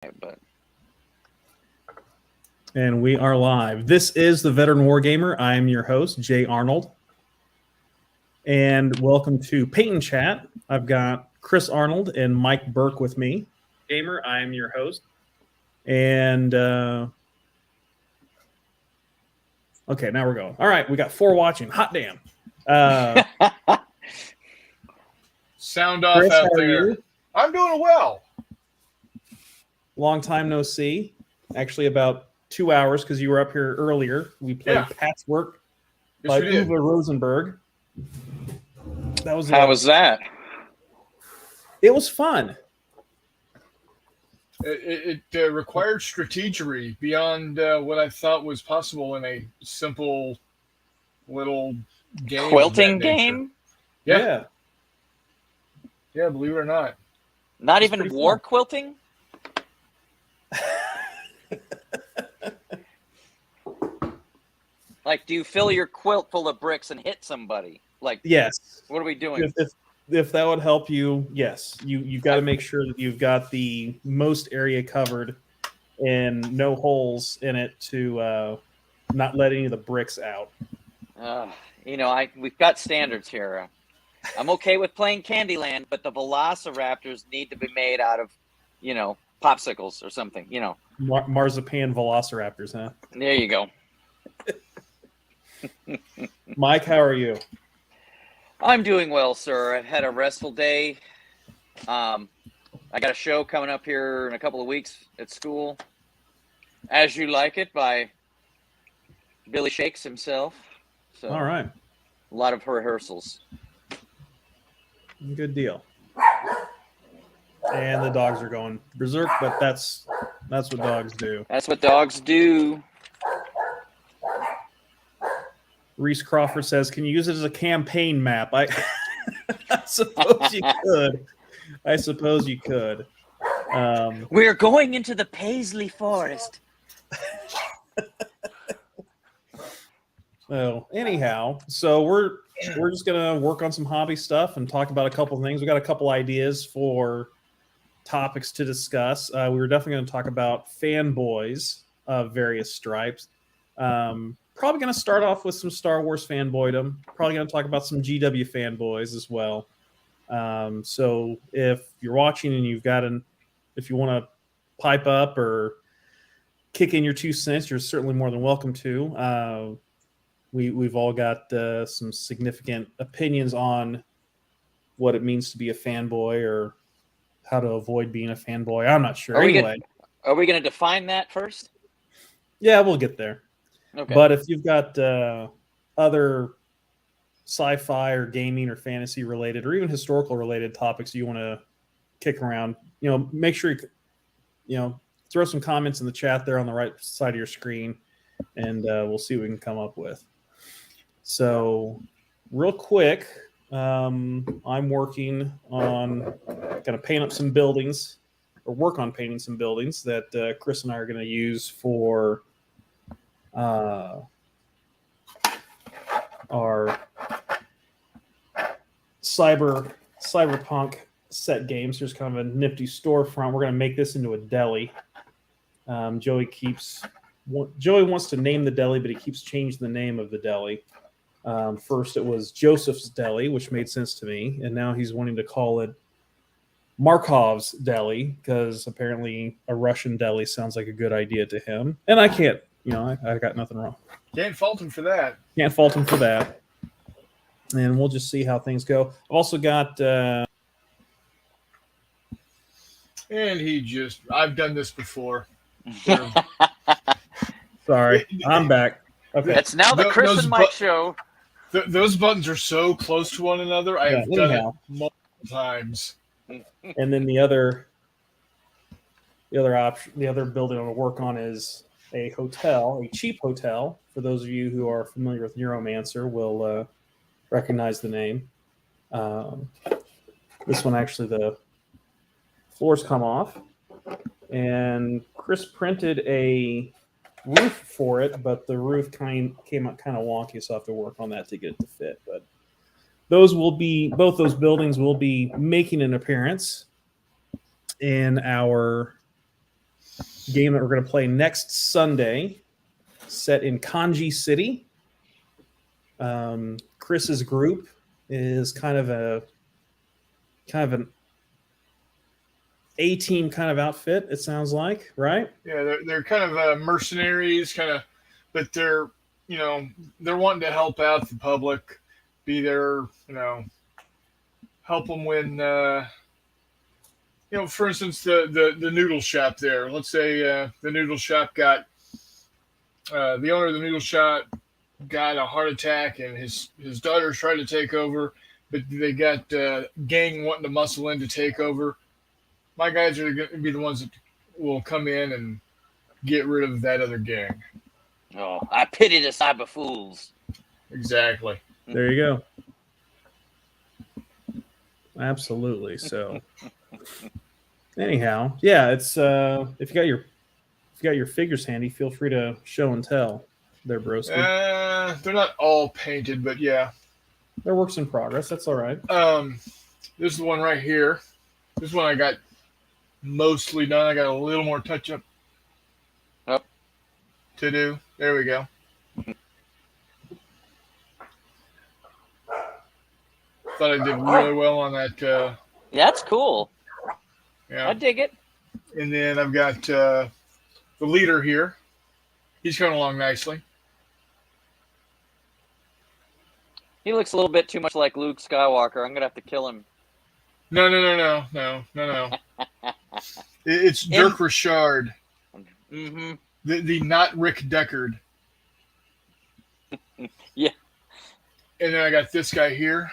But And we are live. This is the Veteran Wargamer. I am your host, Jay Arnold. And welcome to Paint Chat. I've got Chris Arnold and Mike Burke with me. Gamer, I am your host. And okay, now we're going. All right, we got 4 watching. Hot damn. Sound off Chris, out how are there. you? I'm doing well. Long time no see. Actually, about 2 hours because you were up here earlier. We played Patchwork by Uwe Rosenberg. That was how was that? It was fun. It required strategery beyond what I thought was possible in a simple little game. Quilting game? Yeah. Yeah, believe it or not. Not even war fun. Quilting? Like, do you fill your quilt full of bricks and hit somebody? Like, yes. What are we doing? If that would help you, yes. You've got to make sure that you've got the most area covered and no holes in it to not let any of the bricks out. We've got standards here. I'm okay with playing Candyland, but the Velociraptors need to be made out of, popsicles or something, Marzipan Velociraptors, huh? There you go. Mike, how are you? I'm doing well, sir. I've had a restful day. I got a show coming up here in a couple of weeks at school. As You Like It by Billy Shakes himself. So, all right. A lot of rehearsals. Good deal. And the dogs are going berserk, but that's what dogs do. That's what dogs do. Reese Crawford says, "Can you use it as a campaign map?" I suppose you could. I suppose you could. We're going into the Paisley Forest. Well, anyhow, so we're just gonna work on some hobby stuff and talk about a couple of things. We got a couple ideas for topics to discuss. We were definitely going to talk about fanboys of various stripes. Probably going to start off with some Star Wars fanboydom. Probably going to talk about some GW fanboys as well. So if you're watching and if you want to pipe up or kick in your 2 cents, you're certainly more than welcome to. We've all got some significant opinions on what it means to be a fanboy or how to avoid being a fanboy. I'm not sure. Are we going to define that first? Yeah, we'll get there. Okay. But if you've got other sci-fi or gaming or fantasy related or even historical related topics you want to kick around, make sure you throw some comments in the chat there on the right side of your screen, and we'll see what we can come up with. So, real quick, I'm working on going to paint up some buildings or work on painting some buildings that Chris and I are going to use for our cyberpunk set games. There's kind of a nifty storefront. We're going to make this into a deli. Joey wants to name the deli, but he keeps changing the name of the deli. First it was Joseph's Deli, which made sense to me, and now he's wanting to call it Markov's Deli because apparently a Russian deli sounds like a good idea to him. And I can't, I got nothing wrong. Can't fault him for that. Can't fault him for that. And we'll just see how things go. I've also got I've done this before. Sorry, I'm back. Okay. It's now the Chris and Mike show. Those buttons are so close to one another. I have done it multiple times. And then the other option, the other building I want to work on is a hotel, a cheap hotel. For those of you who are familiar with Neuromancer, will recognize the name. This one actually, the floors come off, and Chris printed a roof for it, but the roof came out kind of wonky, so I have to work on that to get it to fit. But both those buildings will be making an appearance in our game that we're going to play next Sunday, set in Kanji City. Chris's group is kind of an A-team kind of outfit, it sounds like, right? Yeah, they're kind of mercenaries, but they're wanting to help out the public, be there, help them when for instance, the noodle shop there. Let's say the noodle shop got the owner of the noodle shop got a heart attack, and his daughters tried to take over, but they got gang wanting to muscle in to take over. My guys are going to be the ones that will come in and get rid of that other gang. Oh, I pity the cyber fools. Exactly. There you go. Absolutely. So, anyhow, yeah, it's if you got your figures handy, feel free to show and tell. There, broski. They're not all painted, but yeah, they're works in progress. That's all right. This is the one right here. This one I got mostly done. I got a little more touch up to do. There we go. Thought I did really well on that. Yeah, that's cool. Yeah, I dig it. And then I've got the leader here. He's coming along nicely. He looks a little bit too much like Luke Skywalker. I'm gonna have to kill him. No. It's Dirk Richard. Mm-hmm. The not Rick Deckard. Yeah. And then I got this guy here.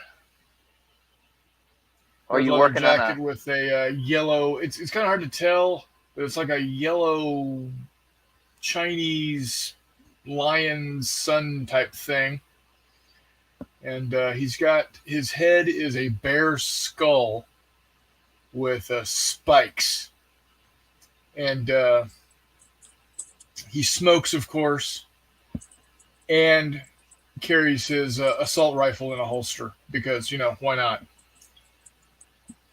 Are you working on jacket with a yellow? It's kind of hard to tell, but it's like a yellow Chinese lion sun type thing. And he's got his head is a bear skull with spikes, and he smokes, of course, and carries his assault rifle in a holster because why not?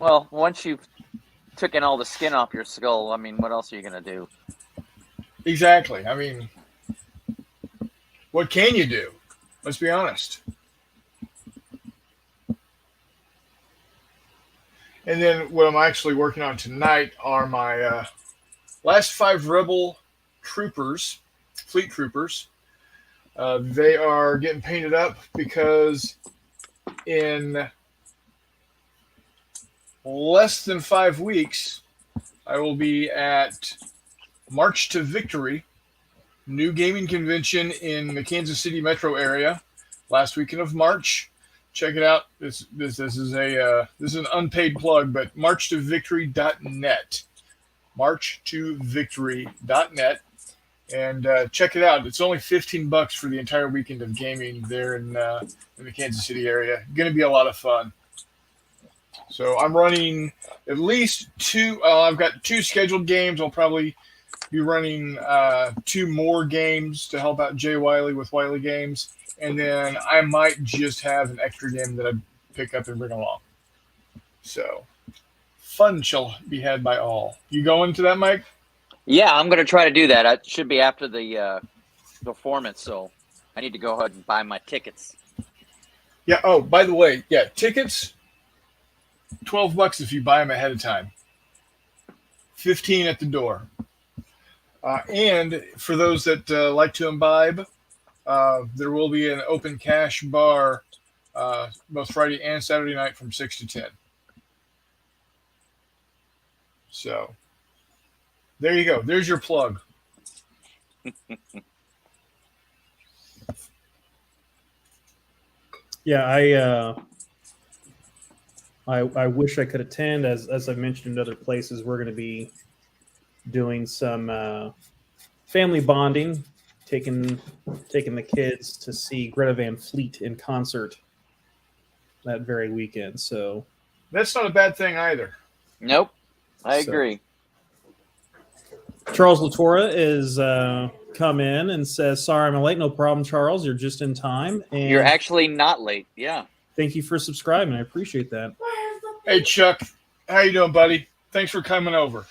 Well, once you've taken all the skin off your skull, I mean, what else are you gonna do? Exactly. I mean, what can you do? Let's be honest. And then what I'm actually working on tonight are my last 5 Rebel troopers, fleet troopers. They are getting painted up because in less than 5 weeks, I will be at March to Victory, new gaming convention in the Kansas City metro area, last weekend of March. Check it out. This is an unpaid plug, but marchtovictory.net. Marchtovictory.net. And check it out. It's only $15 for the entire weekend of gaming there in the Kansas City area. Going to be a lot of fun. So I'm running at least 2. I've got 2 scheduled games. I'll probably be running 2 more games to help out Jay Wiley with Wiley Games. And then I might just have an extra game that I pick up and bring along. So fun shall be had by all. You going to that, Mike? Yeah, I'm going to try to do that. It should be after the performance, so I need to go ahead and buy my tickets. Yeah. Oh, by the way, yeah, tickets, $12 if you buy them ahead of time. $15 at the door. And for those that like to imbibe, there will be an open cash bar both Friday and Saturday night from 6 to 10. So there you go. There's your plug. Yeah, I wish I could attend. As I mentioned in other places, we're going to be doing some family bonding, taking the kids to see Greta Van Fleet in concert that very weekend. So that's not a bad thing either. Nope, I agree. Charles Latorra is come in and says, "Sorry, I'm late. No problem, Charles. You're just in time. And you're actually not late. Yeah. Thank you for subscribing. I appreciate that." Hey, Chuck, how you doing, buddy? Thanks for coming over.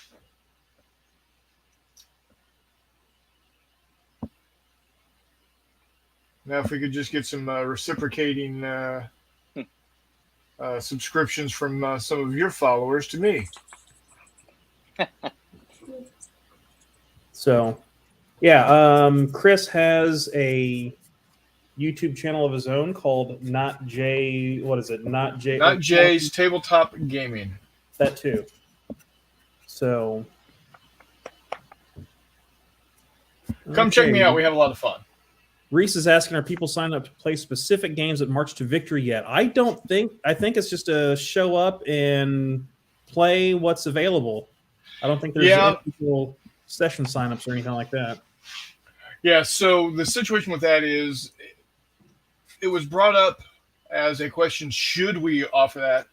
Now, if we could just get some reciprocating subscriptions from some of your followers to me. So, yeah, Chris has a YouTube channel of his own called NotJay. What is it? NotJay. NotJay's Tabletop Gaming. That too. So, come check me out. We have a lot of fun. Reese is asking, are people signing up to play specific games that March to Victory yet? I think it's just a show up and play what's available. I don't think there's any people session signups or anything like that. Yeah, so the situation with that is it was brought up as a question, should we offer that?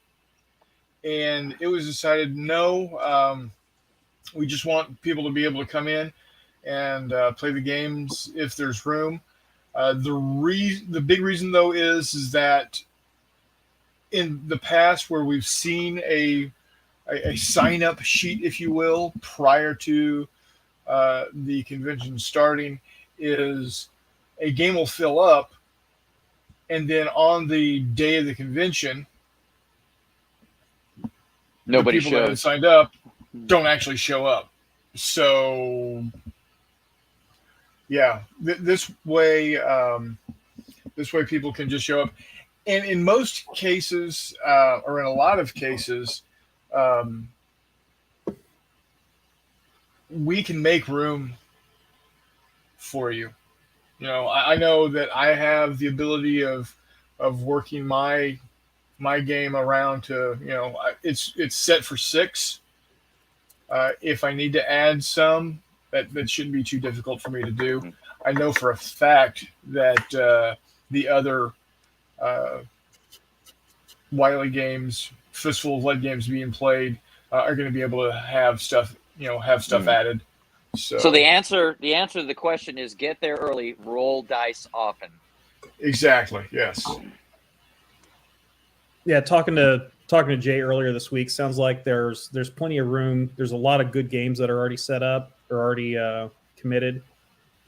And it was decided no, we just want people to be able to come in and play the games if there's room. The big reason though is that in the past where we've seen a sign up sheet, if you will, prior to the convention starting, is a game will fill up, and then on the day of the convention, nobody the people that had shows. signed up don't actually show up. So yeah, this way people can just show up. And in most cases, or in a lot of cases, we can make room for you. You know, I know that I have the ability of working my game around to, you know, it's set for 6. If I need to add some, that shouldn't be too difficult for me to do. I know for a fact that the other Wiley games, Fistful of Lead games being played are going to be able to have stuff, added. So the answer to the question is get there early, roll dice often. Exactly. Yes. Yeah, talking to Jay earlier this week, sounds like there's plenty of room. There's a lot of good games that are already set up or already committed,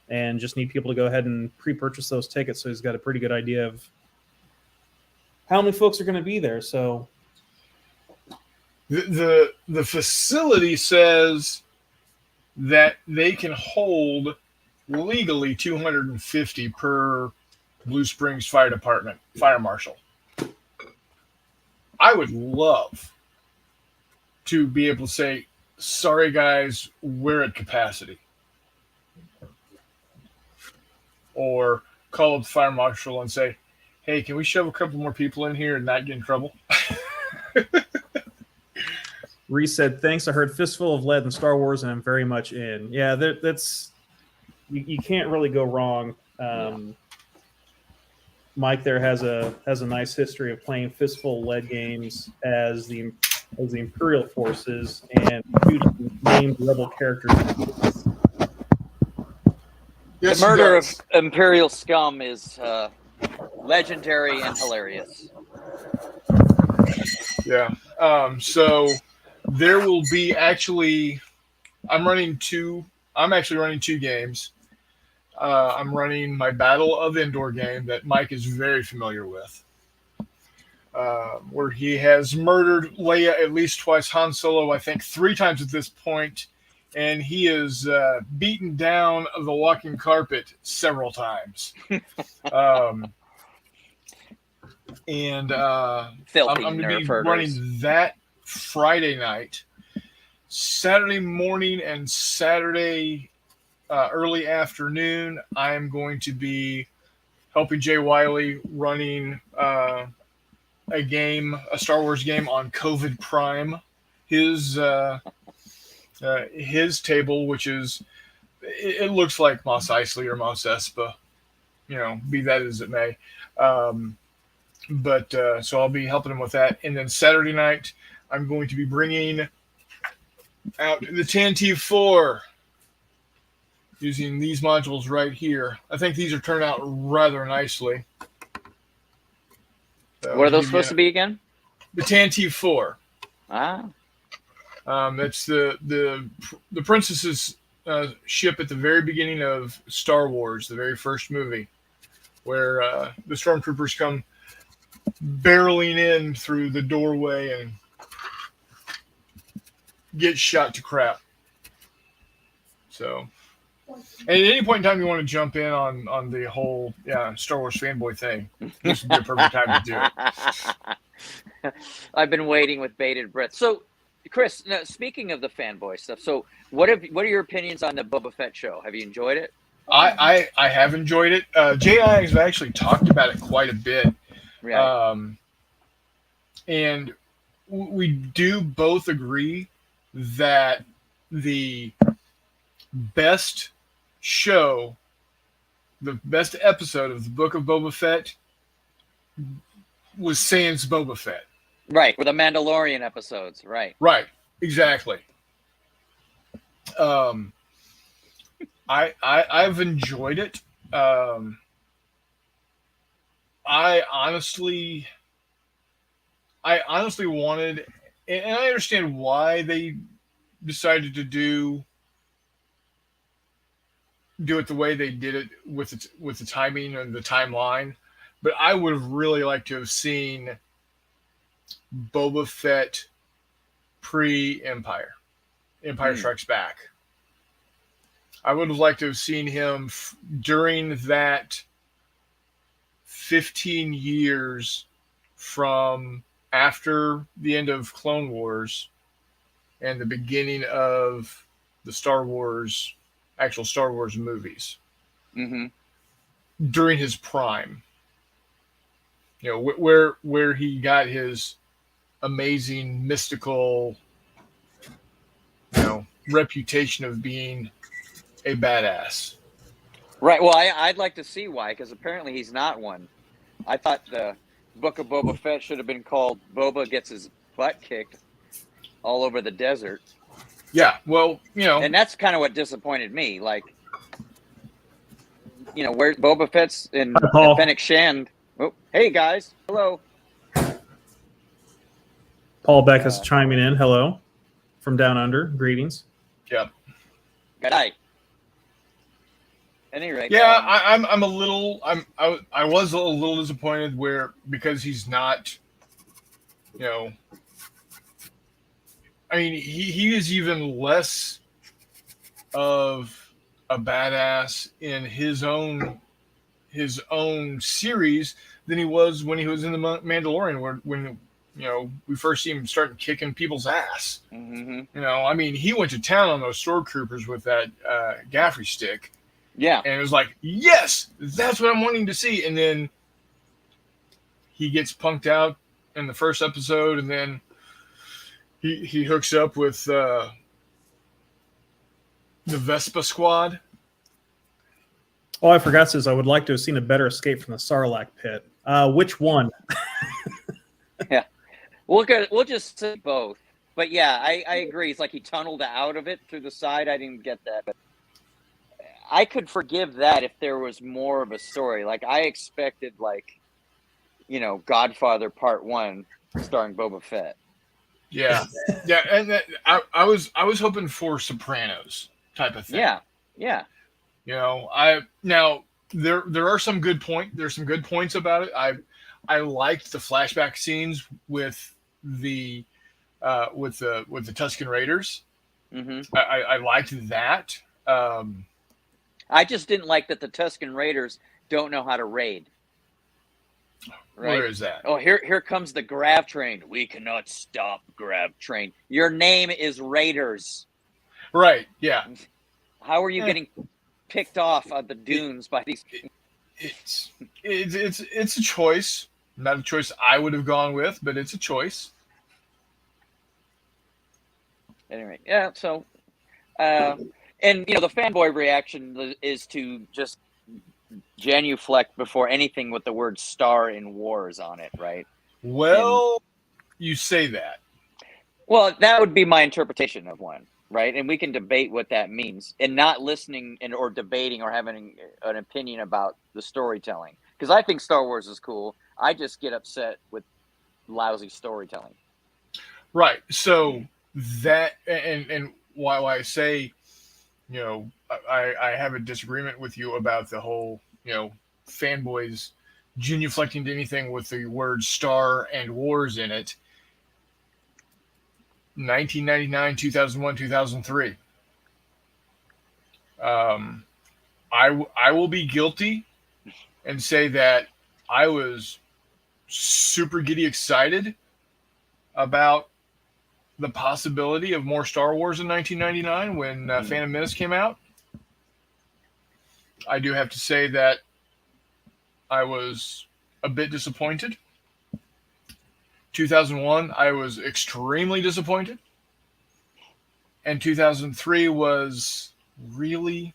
and just need people to go ahead and pre-purchase those tickets. So he's got a pretty good idea of how many folks are going to be there. So the facility says that they can hold legally 250 per Blue Springs Fire Department fire marshal. I would love to be able to say, sorry guys, we're at capacity. Or call up the fire marshal and say, hey, can we shove a couple more people in here and not get in trouble? Reese said, thanks. I heard Fistful of Lead and Star Wars, and I'm very much in. Yeah, that's you can't really go wrong. Mike there has a nice history of playing Fistful of Lead games as the Imperial forces and huge named rebel characters. Yes, the murder of Imperial scum is legendary and hilarious. Yeah. So there will be I'm actually running 2 games. I'm running my Battle of Endor game that Mike is very familiar with, where he has murdered Leia at least twice, Han Solo, I think 3 times at this point, and he is beaten down the walking carpet several times. I'm going to be running that Friday night. Saturday morning and Saturday early afternoon, I'm going to be helping Jay Wiley running a Star Wars game on COVID Prime. His table, which is, it looks like Mos Eisley or Mos Espa, be that as it may. So I'll be helping him with that. And then Saturday night, I'm going to be bringing out the TNT4 using these modules right here. I think these are turned out rather nicely. So what are those supposed to be again? The TNT4. Ah. That's the princess's ship at the very beginning of Star Wars, the very first movie. where the stormtroopers come barreling in through the doorway and get shot to crap. So, and at any point in time you want to jump in on the whole Star Wars fanboy thing, this would be a perfect time to do it. I've been waiting with bated breath. So, Chris, now, speaking of the fanboy stuff, so what are your opinions on the Boba Fett show? Have you enjoyed it? I have enjoyed it. Jay and I have actually talked about it quite a bit. Right. And we do both agree that the best show, the best episode of the Book of Boba Fett was Sans Boba Fett. Right, with the Mandalorian episodes, right. Right, exactly. I've enjoyed it. I honestly wanted, and I understand why they decided to do it the way they did it with the timing and the timeline, but I would have really liked to have seen Boba Fett pre-Empire. Empire Strikes Back. I would have liked to have seen him during that 15 years from after the end of Clone Wars and the beginning of the actual Star Wars movies. Mm-hmm. During his prime. You know, where he got his amazing mystical, reputation of being a badass. Right. Well, I'd like to see why, because apparently he's not one. I thought the Book of Boba Fett should have been called Boba Gets His Butt Kicked All Over the Desert. Yeah, well, and that's kind of what disappointed me. Like, where Boba Fett's in Fennec Shand. Oh, hey guys, hello. Paul Beck is chiming in. Hello from down under. Greetings. Yep. Hi. Any rate, yeah, I'm a little. I was a little disappointed because he's not. I mean, he is even less of a badass in his own series than he was when he was in the Mandalorian, when we first see him starting kicking people's ass. Mm-hmm. I mean, he went to town on those stormtroopers with that gaffery stick. Yeah. And it was like, yes, that's what I'm wanting to see. And then he gets punked out in the first episode, and then he hooks up with the Vespa squad. Oh, I forgot, says I would like to have seen a better escape from the Sarlacc pit. Which one? Yeah. We'll just say both. But yeah, I agree. It's like he tunneled out of it through the side. I didn't get that. But I could forgive that if there was more of a story. Like, I expected, Godfather Part 1 starring Boba Fett. Yeah. Yeah, and I was hoping for Sopranos type of thing. Yeah. Now there are some good points about it. I liked the flashback scenes with the Tusken Raiders. Mm-hmm. I liked that. I just didn't like that the Tusken Raiders don't know how to raid. Right? Where is that? Oh, here comes the grav train. We cannot stop grav train. Your name is Raiders. Right. Yeah. How are you getting picked off on the dunes by these? It's a choice. Not a choice I would have gone with, but it's a choice. Anyway, yeah. So, and the fanboy reaction is to just genuflect before anything with the word "star" in wars on it, right? Well, you say that. Well, that would be my interpretation of one, right? And we can debate what that means, and not listening or debating or having an opinion about the storytelling. Because I think Star Wars is cool. I just get upset with lousy storytelling. Right. So that and why I say, I have a disagreement with you about the whole, fanboys genuflecting to anything with the words Star and Wars in it. 1999, 2001, 2003. I will be guilty and say that I was super giddy excited about the possibility of more Star Wars in 1999 when Phantom Menace came out. I do have to say that I was a bit disappointed. 2001, I was extremely disappointed. And 2003 was really,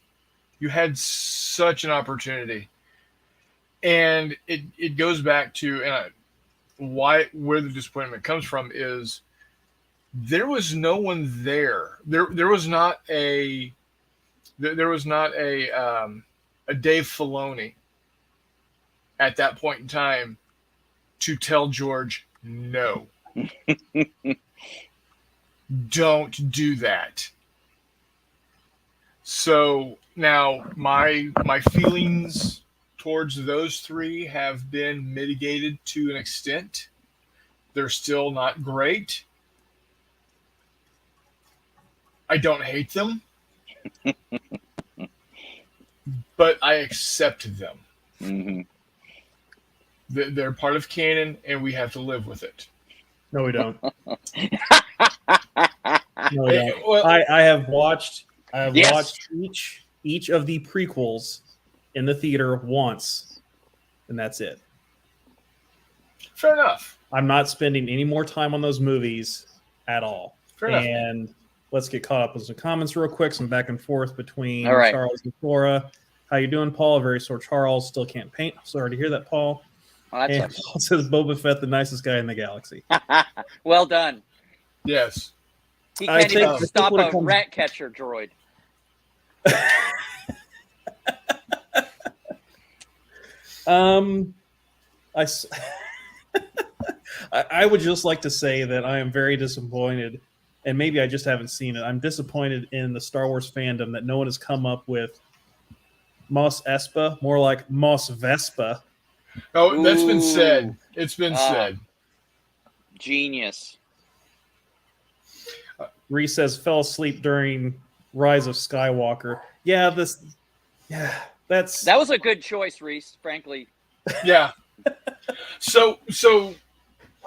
you had such an opportunity. And it goes back to where the disappointment comes from is there was no one there. There was not a Dave Filoni at that point in time to tell George, no, don't do that. So now my feelings towards those three have been mitigated to an extent. They're still not great. I don't hate them, but I accept them. Mm-hmm. They're part of canon, and we have to live with it. No, we don't. No, we don't. Well, I have watched. Yes. Watched each of the prequels in the theater once, and that's it. fair enough. I'm not spending any more time on those movies at all. Fair enough. And let's get caught up with some comments real quick. Some back and forth between All right. Charles and Flora. How you doing, Paul? Very sore Charles. Still can't paint. Sorry to hear that, Paul. Well, that And sucks. Paul says Boba Fett, the nicest guy in the galaxy. Well done. Yes. He I can't think- even stop when it a comes- rat catcher droid. I would just like to say that I am very disappointed, and maybe I just haven't seen it. I'm disappointed in the Star Wars fandom that no one has come up with Mos Espa, more like Mos Vespa. Oh, that's been Ooh. said. It's been Ah. said. Genius. Reese says fell asleep during Rise of Skywalker. Yeah, that's That was a good choice, Reese, frankly. Yeah. So you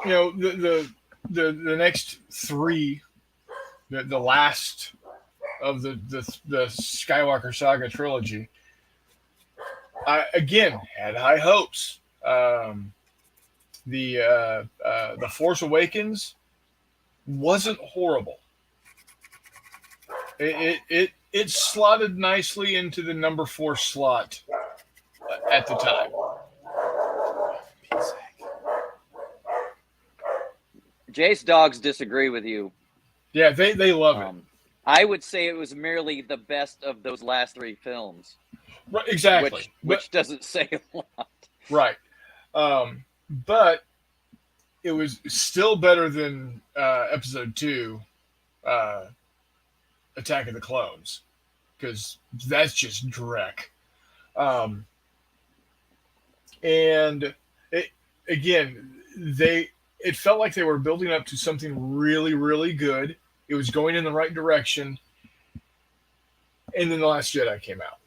know the next three, the last of the Skywalker saga trilogy. I again had high hopes. The Force Awakens wasn't horrible. It slotted nicely into the number 4 slot at the time. Jace dogs disagree with you. Yeah, they love it. I would say it was merely the best of those last 3 films, Right, exactly. which doesn't say a lot. Right. But it was still better than Episode 2, Attack of the Clones, because that's just dreck. And it felt like they were building up to something really, really good. It was going in the right direction. And then The Last Jedi came out.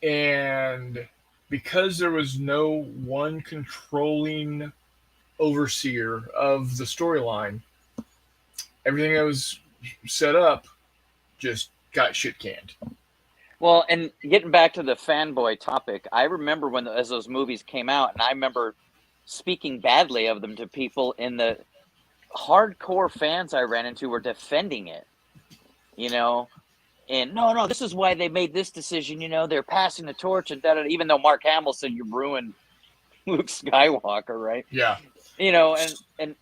And because there was no one controlling overseer of the storyline, everything that was set up just got shit canned. Well, and getting back to the fanboy topic, I remember as those movies came out, and I remember speaking badly of them to people, and the hardcore fans I ran into were defending it, and no, this is why they made this decision, they're passing the torch, and even though Mark Hamill said you ruined Luke Skywalker, right? Yeah. And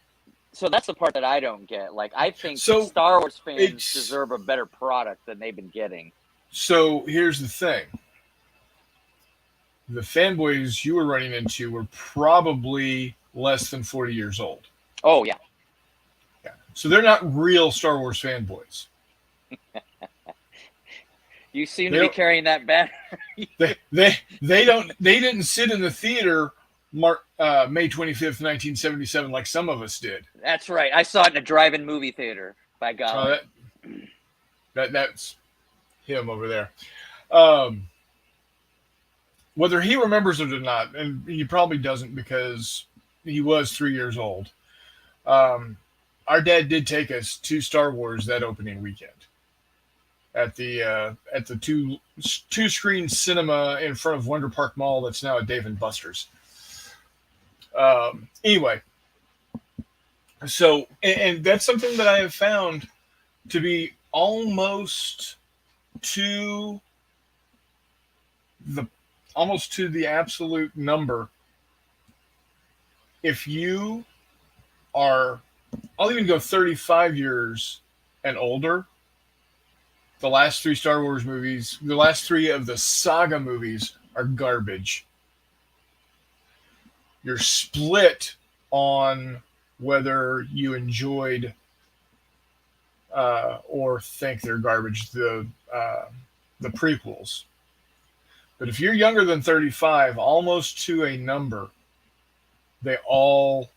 so that's the part that I don't get. Like, I think Star Wars fans deserve a better product than they've been getting. So here's the thing. The fanboys you were running into were probably less than 40 years old. Oh, yeah. So they're not real Star Wars fanboys. You seem to be carrying that banner. They didn't sit in the theater May 25th, 1977, like some of us did. That's right. I saw it in a drive-in movie theater. By God. That's him over there. Whether he remembers it or not, and he probably doesn't because he was 3 years old. Our dad did take us to Star Wars that opening weekend at the two screen cinema in front of Wonder Park Mall that's now at Dave and Buster's. Anyway, so and that's something that I have found to be almost to the absolute number. If you are, I'll even go 35 years and older, the last three Star Wars movies, the last three of the saga movies are garbage. You're split on whether you enjoyed or think they're garbage, the prequels. But if you're younger than 35, almost to a number, they all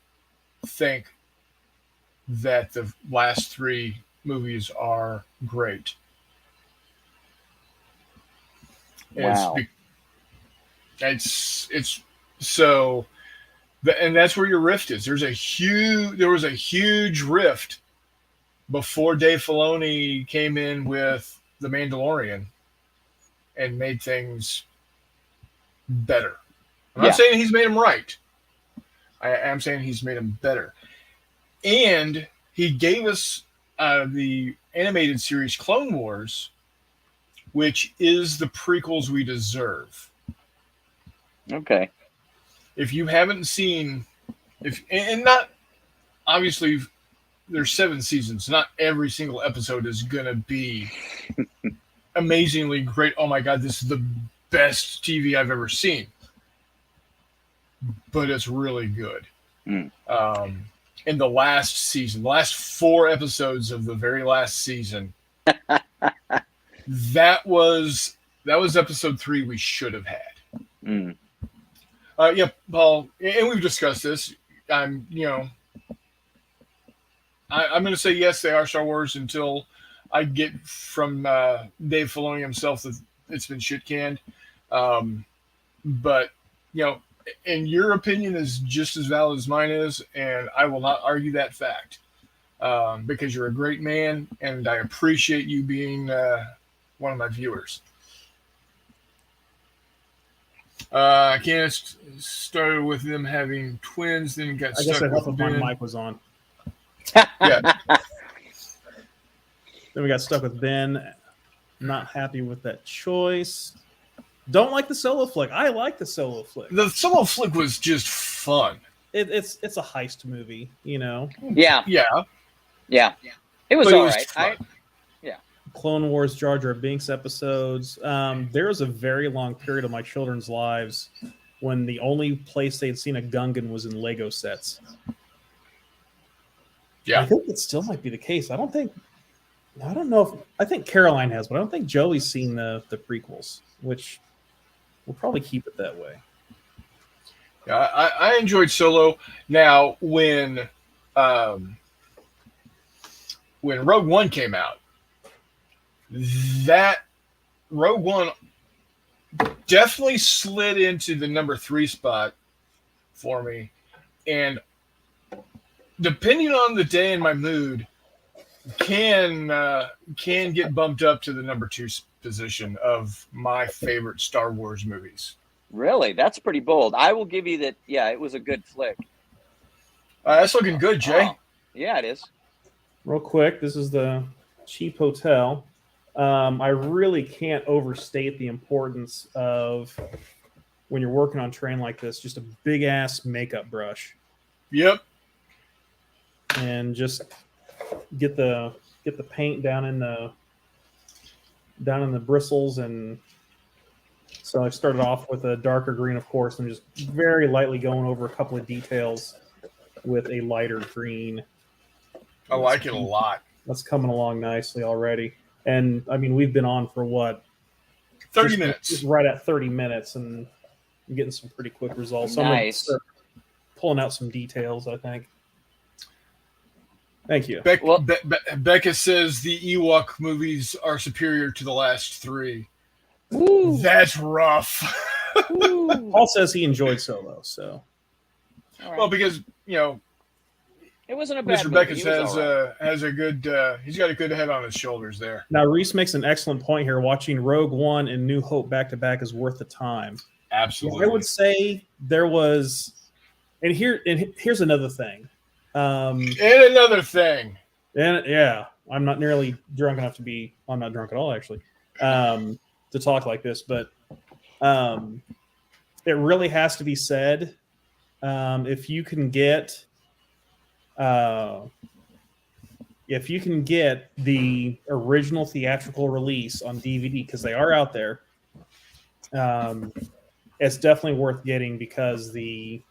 think that the last three movies are great. Wow. It's so, and that's where your rift is. There was a huge rift before Dave Filoni came in with The Mandalorian and made things better. I'm not saying he's made them right. I am saying he's made them better. And he gave us the animated series Clone Wars, which is the prequels we deserve. Okay. If you haven't seen, and not, obviously, there's 7 seasons. Not every single episode is going to be amazingly great. Oh my God, this is the best TV I've ever seen. But it's really good. In the last season, the last 4 episodes of the very last season, that was episode 3 we should have had. Paul, and we've discussed this. I'm going to say yes, they are Star Wars until I get from Dave Filoni himself that it's been shit canned. But and your opinion is just as valid as mine is, and I will not argue that fact because you're a great man, and I appreciate you being one of my viewers. I can't started with them having twins, then got stuck with Ben. My mic was on. Yeah. Then we got stuck with Ben. Not happy with that choice. Don't like the Solo flick. I like the Solo flick. The Solo flick was just fun. It's a heist movie, Yeah. It was all right. Clone Wars, Jar Jar Binks episodes. There was a very long period of my children's lives when the only place they'd seen a Gungan was in Lego sets. Yeah. I think it still might be the case. I don't know if I think Caroline has, but I don't think Joey's seen the prequels, which we'll probably keep it that way. Yeah, I enjoyed Solo. Now, when Rogue One came out, that Rogue One definitely slid into the number 3 spot for me, and depending on the day and my mood, can get bumped up to the number 2 position of my favorite Star Wars movies. Really? That's pretty bold. I will give you that. Yeah, it was a good flick. That's looking good, Jay. Yeah, it is. Real quick, this is the cheap hotel. I really can't overstate the importance of when you're working on terrain like this, just a big ass makeup brush. Yep. And just get the paint down in the bristles. And so I started off with a darker green, of course, and just very lightly going over a couple of details with a lighter green. I like it a lot. That's coming along nicely already. And I mean, we've been on for what, 30 minutes. Just right at 30 minutes, and I'm getting some pretty quick results. So Nice. I'm gonna start pulling out some details, I think. Thank you. Becca says the Ewok movies are superior to the last 3. Woo. That's rough. Paul says he enjoyed Solo, so. All right. Well, because, it wasn't a bad Mr. movie. Beckett He was all right. has a good, he's got a good head on his shoulders there. Now, Reese makes an excellent point here. Watching Rogue One and New Hope back-to-back is worth the time. Absolutely. I would say there was, and here's another thing. And another thing. And yeah, I'm not nearly drunk enough to be. I'm not drunk at all, actually, to talk like this. But it really has to be said. If you can get, the original theatrical release on DVD, because they are out there, it's definitely worth getting because the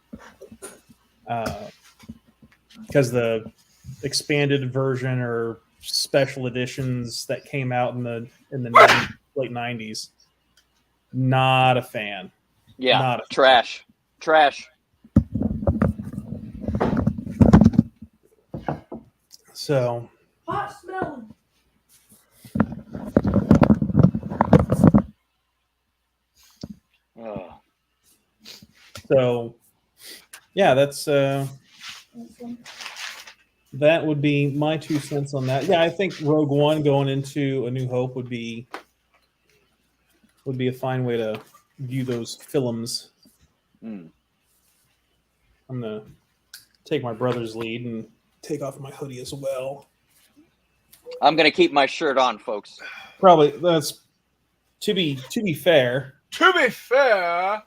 expanded version or special editions that came out in the late 90s, not a fan. Yeah, not a trash. So Hot smelling. Oh. So yeah, that's that would be my 2 cents on that. Yeah, I think Rogue One going into A New Hope would be a fine way to view those films. Mm. I'm gonna take my brother's lead and take off my hoodie as well. I'm gonna keep my shirt on, folks. Probably that's to be fair. To be fair,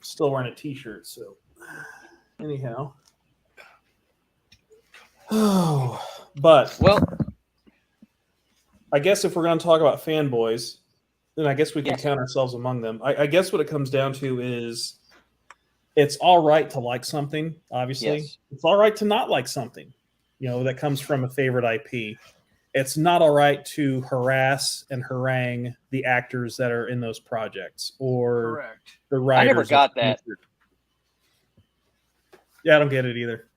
Still wearing a t-shirt, so anyhow. Oh, but Well, I guess if we're going to talk about fanboys, then I guess we can Yes. count ourselves among them. I guess what it comes down to is it's all right to like something, obviously. Yes. It's all right to not like something, that comes from a favorite IP. It's not all right to harass and harangue the actors that are in those projects or correct. the writers. I never got that. Yeah, I don't get it either.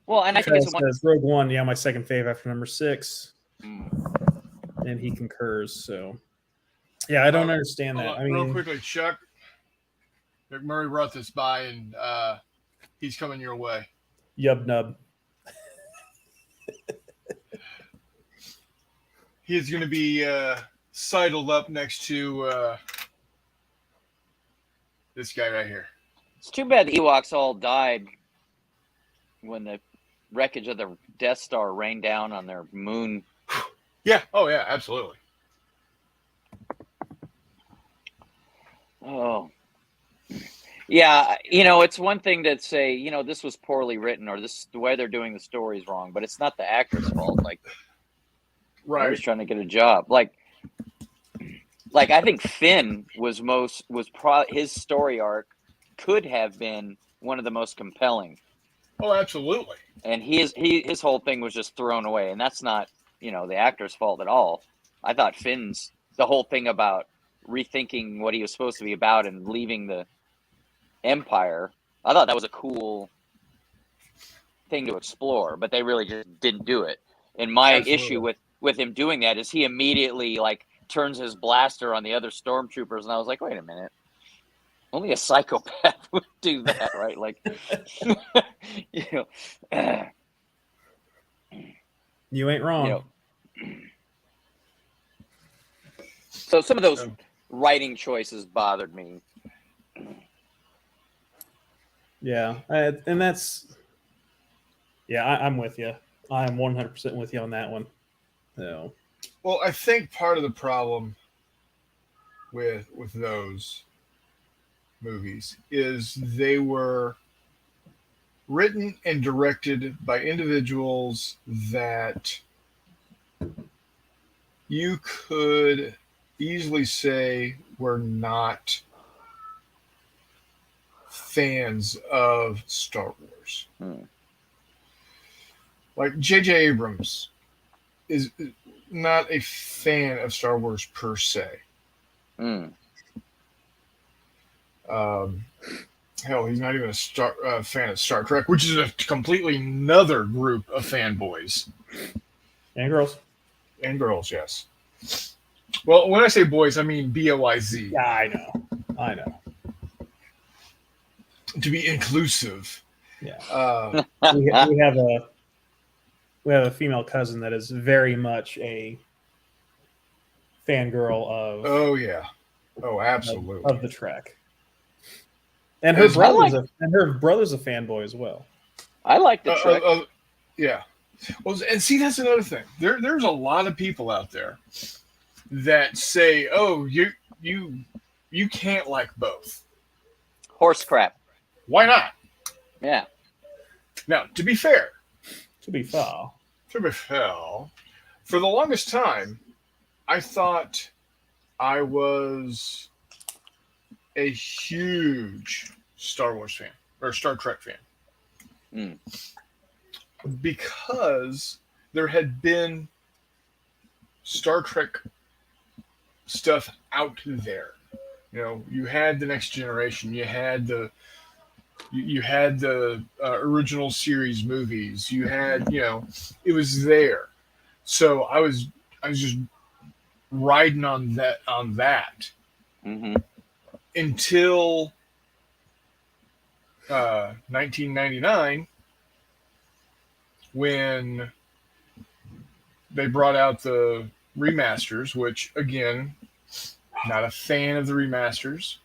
Well, and I think it's Charles says Rogue One, yeah, my second fave after number 6. Mm. And he concurs. So, yeah, I don't understand that. I mean, real quickly, Chuck McMurray brought this by, and he's coming your way. Yub nub. He's going to be sidled up next to this guy right here. It's too bad the Ewoks all died when the wreckage of the Death Star rained down on their moon. Yeah. Oh, yeah. Absolutely. Oh. Yeah, it's one thing to say, this was poorly written or the way they're doing the story is wrong, but it's not the actor's fault. Like, Right. I was trying to get a job. Like I think Finn was his story arc could have been one of the most compelling. Oh, absolutely. And his whole thing was just thrown away, and that's not the actor's fault at all. I thought Finn's the whole thing about rethinking what he was supposed to be about and leaving the Empire. I thought that was a cool thing to explore, but they really just didn't do it. And my issue with him doing that is he immediately turns his blaster on the other stormtroopers, and I was like, wait a minute. Only a psychopath would do that, right? You ain't wrong. So some of those writing choices bothered me. Yeah, and that's. Yeah, I'm with you. I am 100% with you on that one. So. Well, I think part of the problem with those movies is they were written and directed by individuals that you could easily say were not fans of Star Wars. Like J.J. Abrams not a fan of Star Wars per se. Mm. Hell, he's not even a fan of Star Trek, which is a completely another group of fanboys. And girls. And girls, yes. Well, when I say boys, I mean BOYZ. Yeah, I know. To be inclusive. Yeah. we have a female cousin that is very much a fangirl of. Oh yeah. Oh, absolutely. Of the Trek. And her brother's a fanboy as well. I like the Trek. Yeah. Well, and see, that's another thing. There's a lot of people out there that say, "Oh, you can't like both." Horse crap. Why not? Yeah. Now, to be fair, To be fair, for the longest time, I thought I was a huge Star Wars fan or Star Trek fan. Mm. Because there had been Star Trek stuff out there. You know, you had the Next Generation, you had the original series movies, you had, it was there. So I was just riding on that Mm-hmm. until 1999, when they brought out the remasters, which, again, not a fan of the remasters,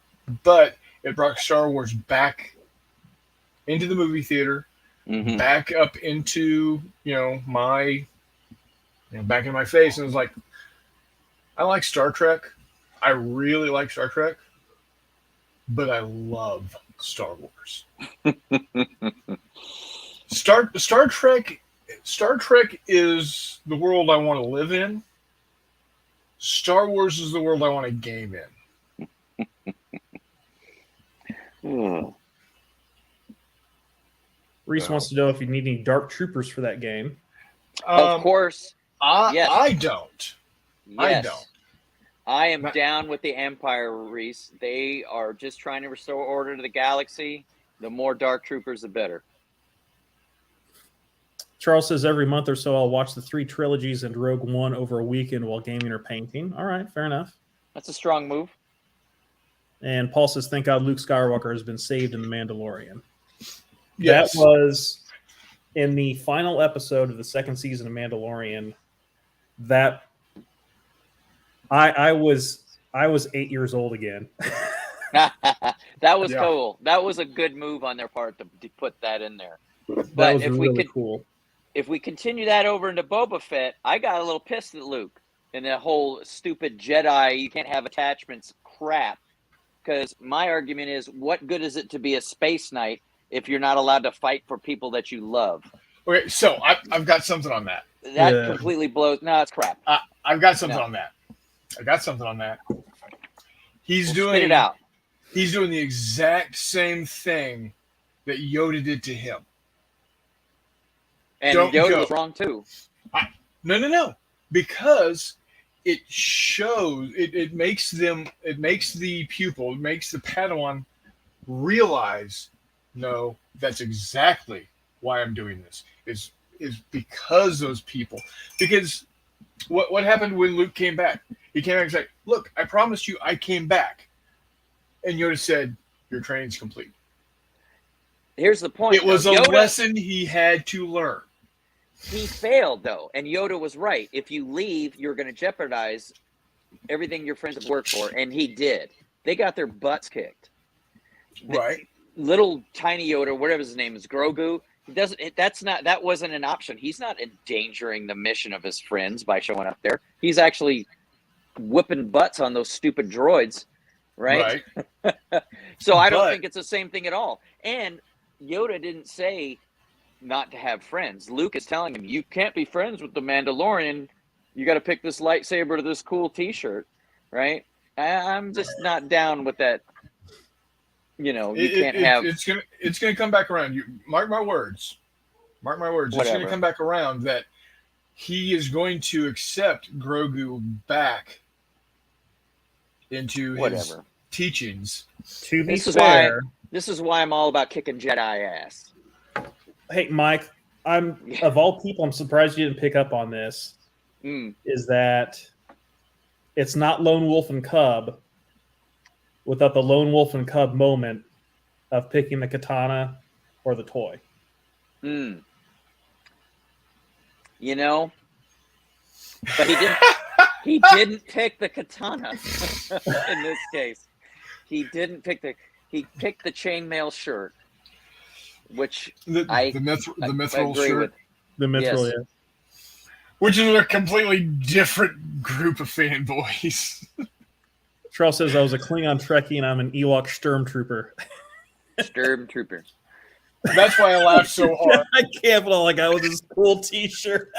but it brought Star Wars back into the movie theater, Mm-hmm. back up into, back in my face. And it was like, I like Star Trek. I really like Star Trek, but I love Star Wars. Star Trek is the world I want to live in. Star Wars is the world I want to game in. Reese wants to know if you need any Dark Troopers for that game. Of course. Yes. I don't. Yes. I don't. I am down with the Empire, Reese. They are just trying to restore order to the galaxy. The more Dark Troopers, the better. Charles says every month or so I'll watch the 3 trilogies and Rogue One over a weekend while gaming or painting. All right, fair enough. That's a strong move. And Paul says, thank God Luke Skywalker has been saved in The Mandalorian. Yes. That was in the final episode of the 2nd season of Mandalorian. That I was 8 years old again. That was cool. That was a good move on their part to put that in there. That But was really cool. If we continue that over into Boba Fett, I got a little pissed at Luke and that whole stupid Jedi, you can't have attachments crap. Because my argument is, what good is it to be a space knight if you're not allowed to fight for people that you love? Okay, so I've got something on that. That completely blows. No, it's crap. I've got something on that. He's doing spit it out. He's doing the exact same thing that Yoda did to him. And Yoda was wrong too. No. Because it shows, it makes the pupil, it makes the Padawan realize, no, that's exactly why I'm doing this. Is because those people. Because what happened when Luke came back? He came back and said, look, I promised you I came back. And Yoda said, your training's complete. Here's the point. It was a lesson he had to learn. He failed, though, and Yoda was right. If you leave, you're going to jeopardize everything your friends have worked for, and he did. They got their butts kicked. Right. Little tiny Yoda, whatever his name is, Grogu. That wasn't an option. He's not endangering the mission of his friends by showing up there. He's actually whipping butts on those stupid droids, right? So I don't think it's the same thing at all. And Yoda didn't say not to have friends. Luke is telling him, you can't be friends with the Mandalorian. You got to pick this lightsaber to this cool T-shirt, right? I'm just not down with that. You can't have. It's gonna come back around. You mark my words. It's gonna come back around that he is going to accept Grogu back into his Whatever. teachings. To be This is fair, This is why I'm all about kicking Jedi ass. hey Mike, of all people, I'm surprised you didn't pick up on this. Is that it's not Lone Wolf and Cub without the Lone Wolf and Cub moment of picking the katana or the toy. You know, but he didn't pick the katana in this case. He didn't pick he picked the chainmail shirt, which the mithril agree shirt, with. The mithril, Yes. yeah. which is a completely different group of fanboys. Charles says I was a Klingon Trekkie and I'm an Ewok Stormtrooper. Stormtrooper. That's why I laughed so hard. I can't believe like I was this cool T-shirt.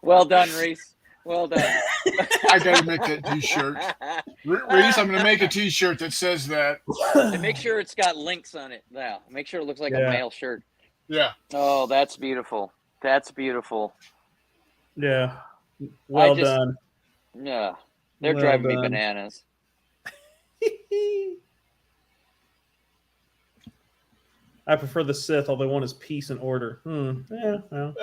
Well done, Reese. Well done. I gotta make that T-shirt. Reese, I'm gonna make a T-shirt that says that. And make sure it's got links on it now. Make sure it looks like a male shirt. Yeah. Oh, that's beautiful. That's beautiful. Yeah. Well done. Yeah. They're Well driving me done. bananas. I prefer the Sith, all they want is peace and order. Yeah, well.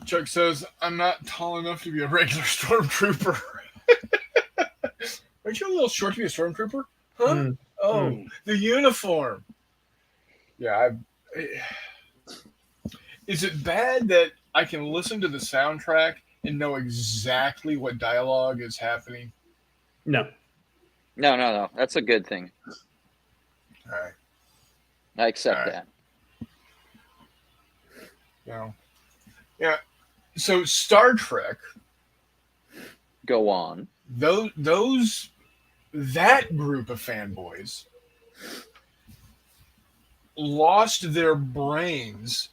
Chuck says, I'm not tall enough to be a regular stormtrooper. Aren't you a little short to be a stormtrooper? Huh? The uniform. Yeah. Is it bad that I can listen to the soundtrack and know exactly what dialogue is happening? No. No. That's a good thing. All right. I accept All right. that. Yeah. So Star Trek, Go on. that group of fanboys lost their brains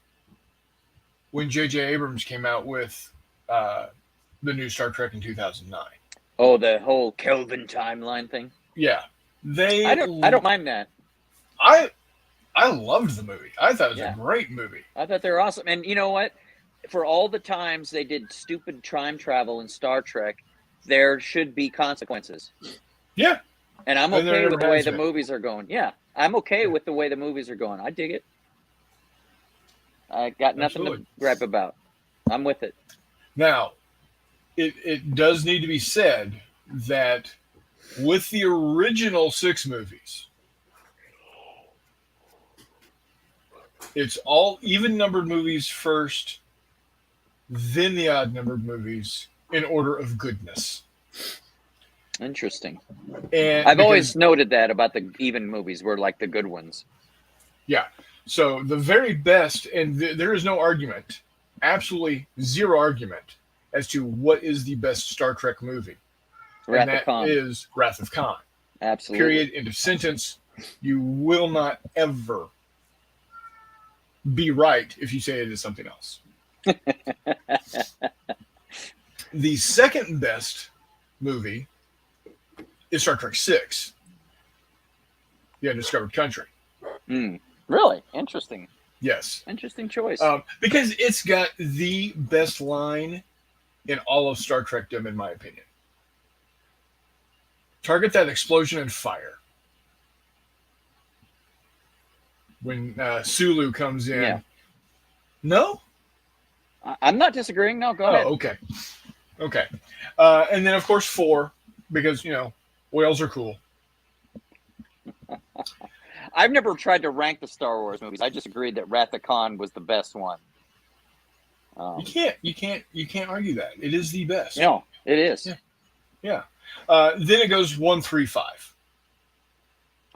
when J.J. Abrams came out with the new Star Trek in 2009. Oh, the whole Kelvin timeline thing. Yeah, I don't mind that. I loved the movie. I thought it was a great movie. I thought they were awesome. And you know what? For all the times they did stupid time travel in Star Trek, there should be consequences. Yeah. And I'm And there okay with the never way has the been. movies are going. Yeah. I'm okay with the way the movies are going. I dig it. I got nothing Absolutely. to gripe about. I'm with it. Now, it does need to be said that with the original 6 movies, it's all even-numbered movies first, then the odd-numbered movies in order of goodness. Interesting. And I've always noted that about the even movies were like the good ones. Yeah. So the very best, and there is no argument, absolutely zero argument, as to what is the best Star Trek movie. Wrath And of that Khan. is Wrath of Khan. Absolutely. Period. End of sentence. You will not ever be right if you say it is something else. The second best movie is Star Trek VI, The Undiscovered Country. Really? Interesting. Yes. Interesting choice. Because it's got the best line in all of Star Trekdom, in my opinion. Target that explosion and fire. When Sulu comes in. Yeah. No? I'm not disagreeing. No, go ahead. Oh, okay. And then, of course, 4, because, whales are cool. I've never tried to rank the Star Wars movies. I just agreed that Wrath of Khan was the best one. You can't argue that. It is the best. No, it is. Yeah. Then it goes 1, 3, 5.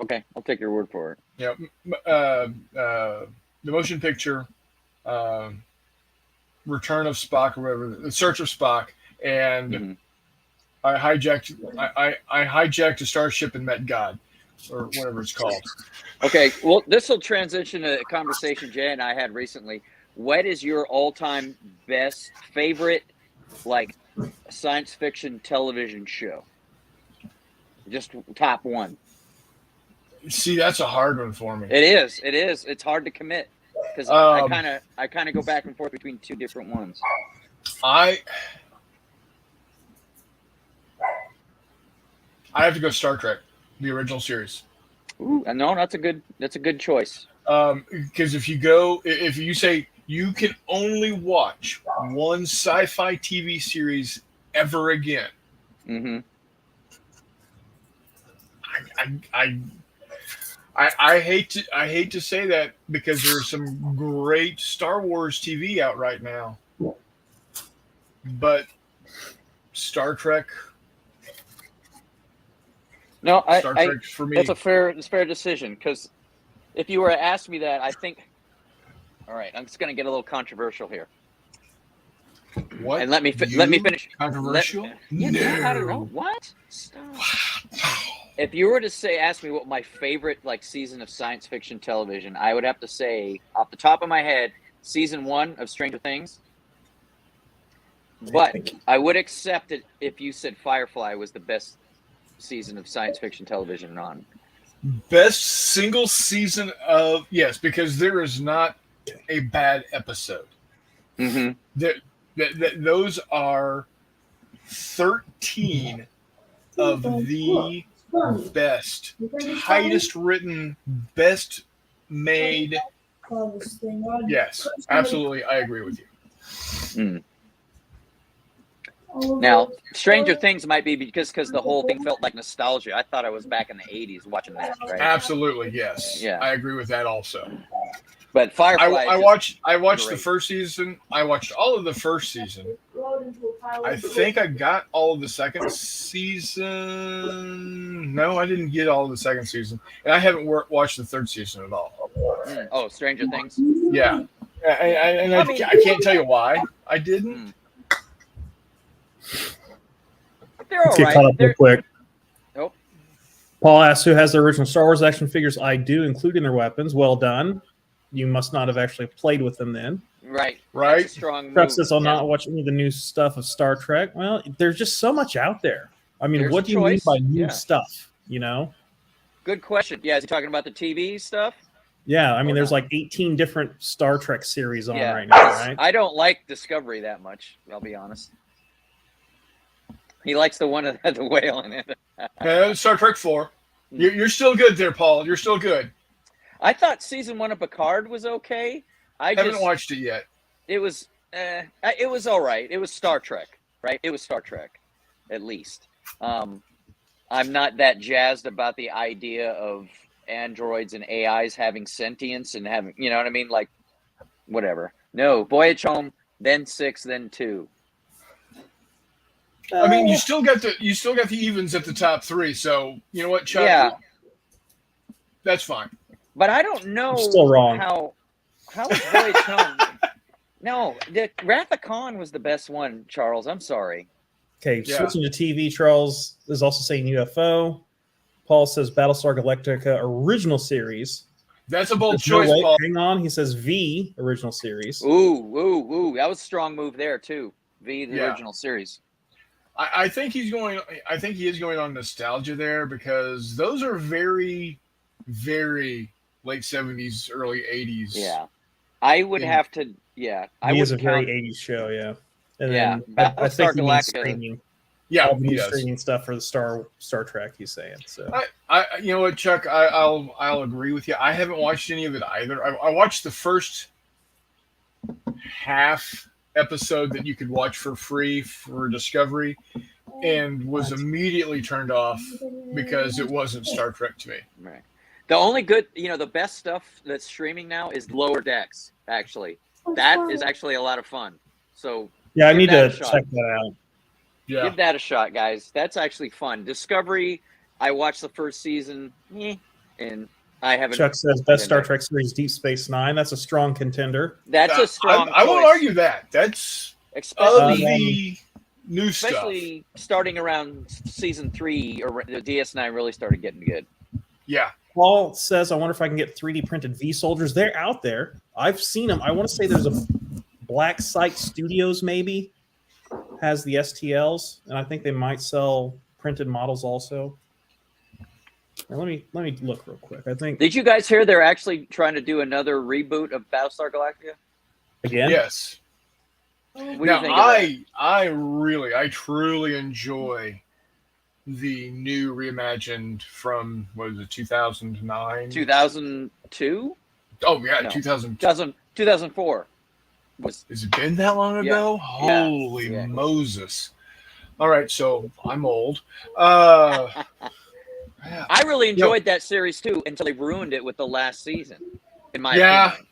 Okay, I'll take your word for it. Yeah. The motion picture, Return of Spock, or whatever, The Search of Spock, and I hijacked a starship and met God, or whatever it's called. Okay, well, this will transition to a conversation Jay and I had recently. What is your all-time best, favorite, like, science fiction television show? Just top one. See, that's a hard one for me. It is. It's hard to commit because I kind of go back and forth between two different ones. I have to go Star Trek, the original series. Ooh, no, that's a good choice. Because if you say you can only watch one sci-fi TV series ever again, Mm-hmm. I hate to say that because there's some great Star Wars TV out right now, but Star Trek. No, Star Trek for me. It's a fair decision because if you were to ask me that, I think. All right, I'm just going to get a little controversial here. What? And let me finish. Controversial? Yeah, I don't know. What? Stop. If you were to ask me what my favorite season of science fiction television, I would have to say off the top of my head, season 1 of Stranger Things. But I would accept it if you said Firefly was the best season of science fiction television on. Best single season of yes, because there is not a bad episode. Mm-hmm. Those are 13 of the best, tightest written, best made. Yes, absolutely, I agree with you. Mm. Now, Stranger Things might be because the whole thing felt like nostalgia. I thought I was back in the 80s watching that, right? Absolutely, yes. Yeah. I agree with that also. But Firefly, I watched great. the first season. I watched all of the first season. I think I got all of the second season. No, I didn't get all of the second season, and I haven't watched the third season at all. Oh, Stranger Things. Yeah, I can't tell you why I didn't. They're all Let's get right. caught up real quick. Oh. Paul asks, who has the original Star Wars action figures? I do, including their weapons. Well done. You must not have actually played with them then. Right. That's a strong Chuck move. says, I'll not watch any of the new stuff of Star Trek. Well, there's just so much out there. I mean, There's what a do you mean choice. by new Yeah. stuff? You know? Good question. Yeah, is he talking about the TV stuff? Yeah, I mean, Or there's not? like 18 different Star Trek series on Yeah. right now, right? I don't like Discovery that much, I'll be honest. He likes the one that had the whale in it. Star Trek 4. You're still good there, Paul. You're still good. I thought season 1 of Picard was okay. I Haven't watched it yet. It was all right. It was Star Trek, right? It was Star Trek, at least. I'm not that jazzed about the idea of androids and AIs having sentience and having, you know what I mean? Like, whatever. No, Voyage Home, then 6, then 2. I mean, you still got the evens at the top 3. So you know what, Chuck? Yeah, that's fine. but I don't know You're still wrong. how is Voyage Home. No, the Wrath of Khan was the best one, Charles. I'm sorry. Okay, Yeah. switching to TV, Charles is also saying UFO. Paul says Battlestar Galactica original series. That's a bold There's no choice, way- Paul. Hang on, he says V original series. Ooh. That was a strong move there, too. The original series. I think he is going on nostalgia there because those are very, very late 70s, early 80s. Yeah. I would have to, I He would is a very count, 80s show, yeah. And Yeah, then I think Battlestar he means Galactica. streaming. Yeah, All the he new does. streaming stuff for the Star Trek, he's saying. So I you know what, Chuck? I'll agree with you. I haven't watched any of it either. I watched the first half episode that you could watch for free for Discovery, and was immediately turned off because it wasn't Star Trek to me. right. The only good, the best stuff that's streaming now is Lower Decks, actually. That is actually a lot of fun. So yeah, I give need that to a shot. check that out. Yeah, Give that a shot, guys. That's actually fun. Discovery, I watched the first season, and I haven't. Chuck says best Star there. Trek series Deep Space Nine. That's a strong contender. That's a strong I won't choice, argue that. That's of especially the new stuff. especially starting around season 3, or the DS9 really started getting good. Yeah, Paul says, I wonder if I can get 3D printed V soldiers. They're out there. I've seen them. I want to say there's a Black Site Studios maybe has the STLs, and I think they might sell printed models also. Now, let me look real quick. I think Did you guys hear they're actually trying to do another reboot of Battlestar Galactica? again. Yes. What do you Now, think of that? I truly enjoy the new reimagined from, what is it, 2009? 2002? Oh, yeah, No. 2000. 2004 was Has it been that long Yeah. ago? Yeah. Holy Yeah. Moses. All right, so I'm old. Yeah. I really enjoyed that series too until they ruined it with the last season, in my opinion.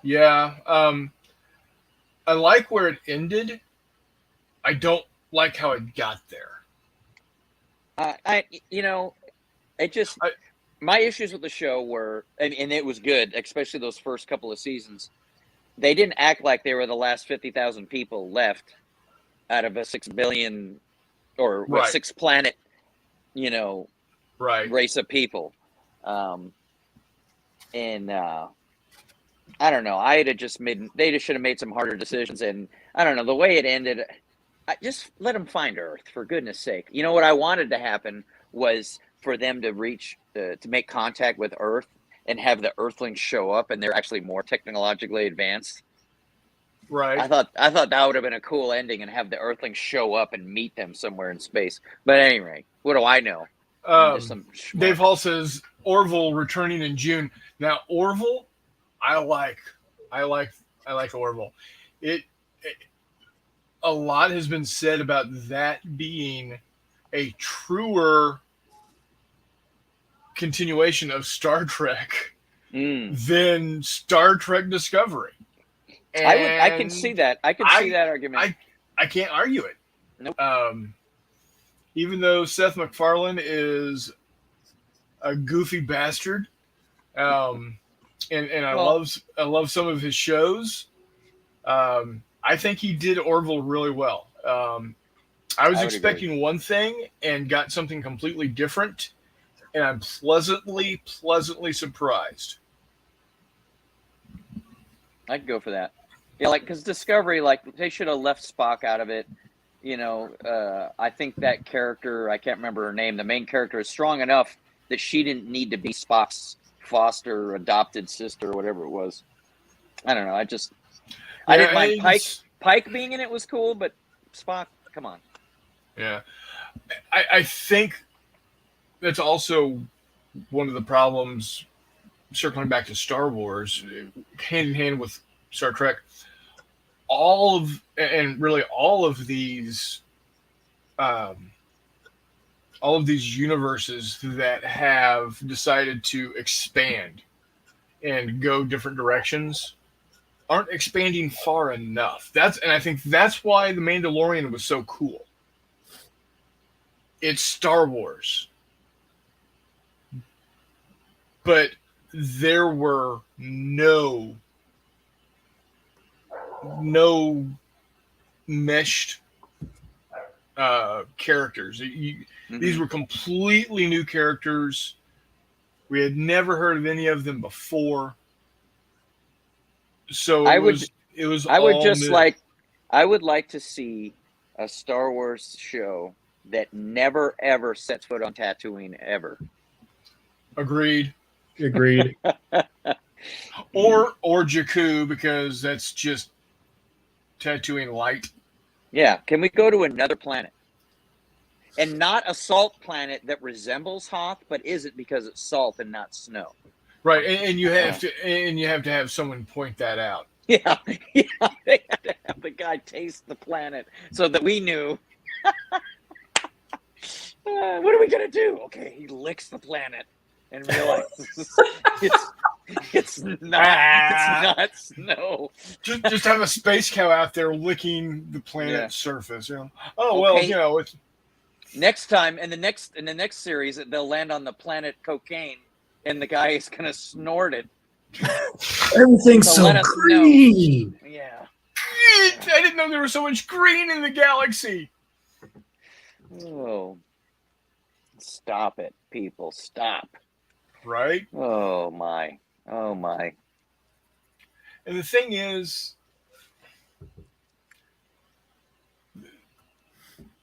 Yeah. I like where it ended. I don't like how it got there. My issues with the show were, and it was good, especially those first couple of seasons. They didn't act like they were the last 50,000 people left out of a 6 billion or Right. 6 planet, Right. race of people. I don't know. They just should have made some harder decisions. And I don't know, the way it ended, I just let them find Earth, for goodness sake. You know what I wanted to happen was for them to make contact with Earth and have the Earthlings show up, and they're actually more technologically advanced. Right. I thought that would have been a cool ending, and have the Earthlings show up and meet them somewhere in space. But anyway, what do I know? Dave Hall says Orville returning in June. Now Orville, I like Orville. A lot has been said about that being a truer continuation of Star Trek than Star Trek Discovery. And I can see that. I can see that argument. I can't argue it. Nope. Even though Seth MacFarlane is a goofy bastard, and I love some of his shows. I think he did Orville really well. I was expecting one thing and got something completely different, and I'm pleasantly surprised. I'd go for that. Yeah, because Discovery, they should have left Spock out of it. I think that character, I can't remember her name, the main character, is strong enough that she didn't need to be Spock's foster adopted sister or whatever it was. I don't know. I didn't mind Pike being in it was cool, but Spock, come on. Yeah. I think that's also one of the problems, circling back to Star Wars, hand in hand with Star Trek. All of these universes that have decided to expand and go different directions aren't expanding far enough. And I think that's why The Mandalorian was so cool. It's Star Wars, but there were no meshed characters. These were completely new characters. We had never heard of any of them before. So I would like to see a Star Wars show that never ever sets foot on Tatooine ever. Agreed. Or Jakku, because that's just Tatooine light. Yeah, can we go to another planet? And not a salt planet that resembles Hoth, but isn't because it's salt and not snow. Right, and you have to have someone point that out. Yeah, they had to have the guy taste the planet so that we knew. What are we gonna do? Okay, he licks the planet and realizes it's not snow. Just have a space cow out there licking the planet's surface. Oh okay. well, it's next time in the next series they'll land on the planet cocaine, and the guy is gonna snort it. Everything's so green. Know. Yeah. I didn't know there was so much green in the galaxy. Oh. Stop it, people. Stop. Right? Oh my. And the thing is,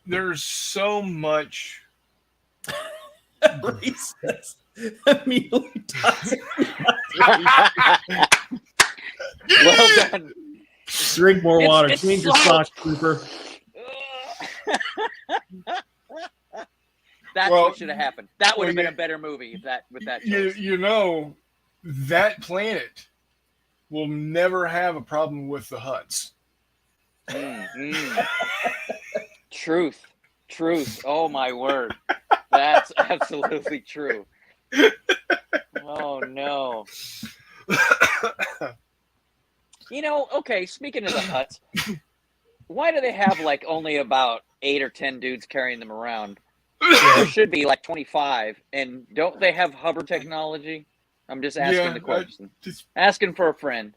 there's so much Recess. Immediately tosses. Well done. Drink more water. It's Change your salt. socks, Cooper. That's Well, what should have happened. That would have well, been a better movie if that with that You, choice. you know, that planet will never have a problem with the Hutts. Truth. Oh my word. That's absolutely true. Oh no. Okay, speaking of the Hutts, why do they have like only about 8 or 10 dudes carrying them around? There should be like 25, and don't they have hover technology? I'm just asking the question. Asking for a friend.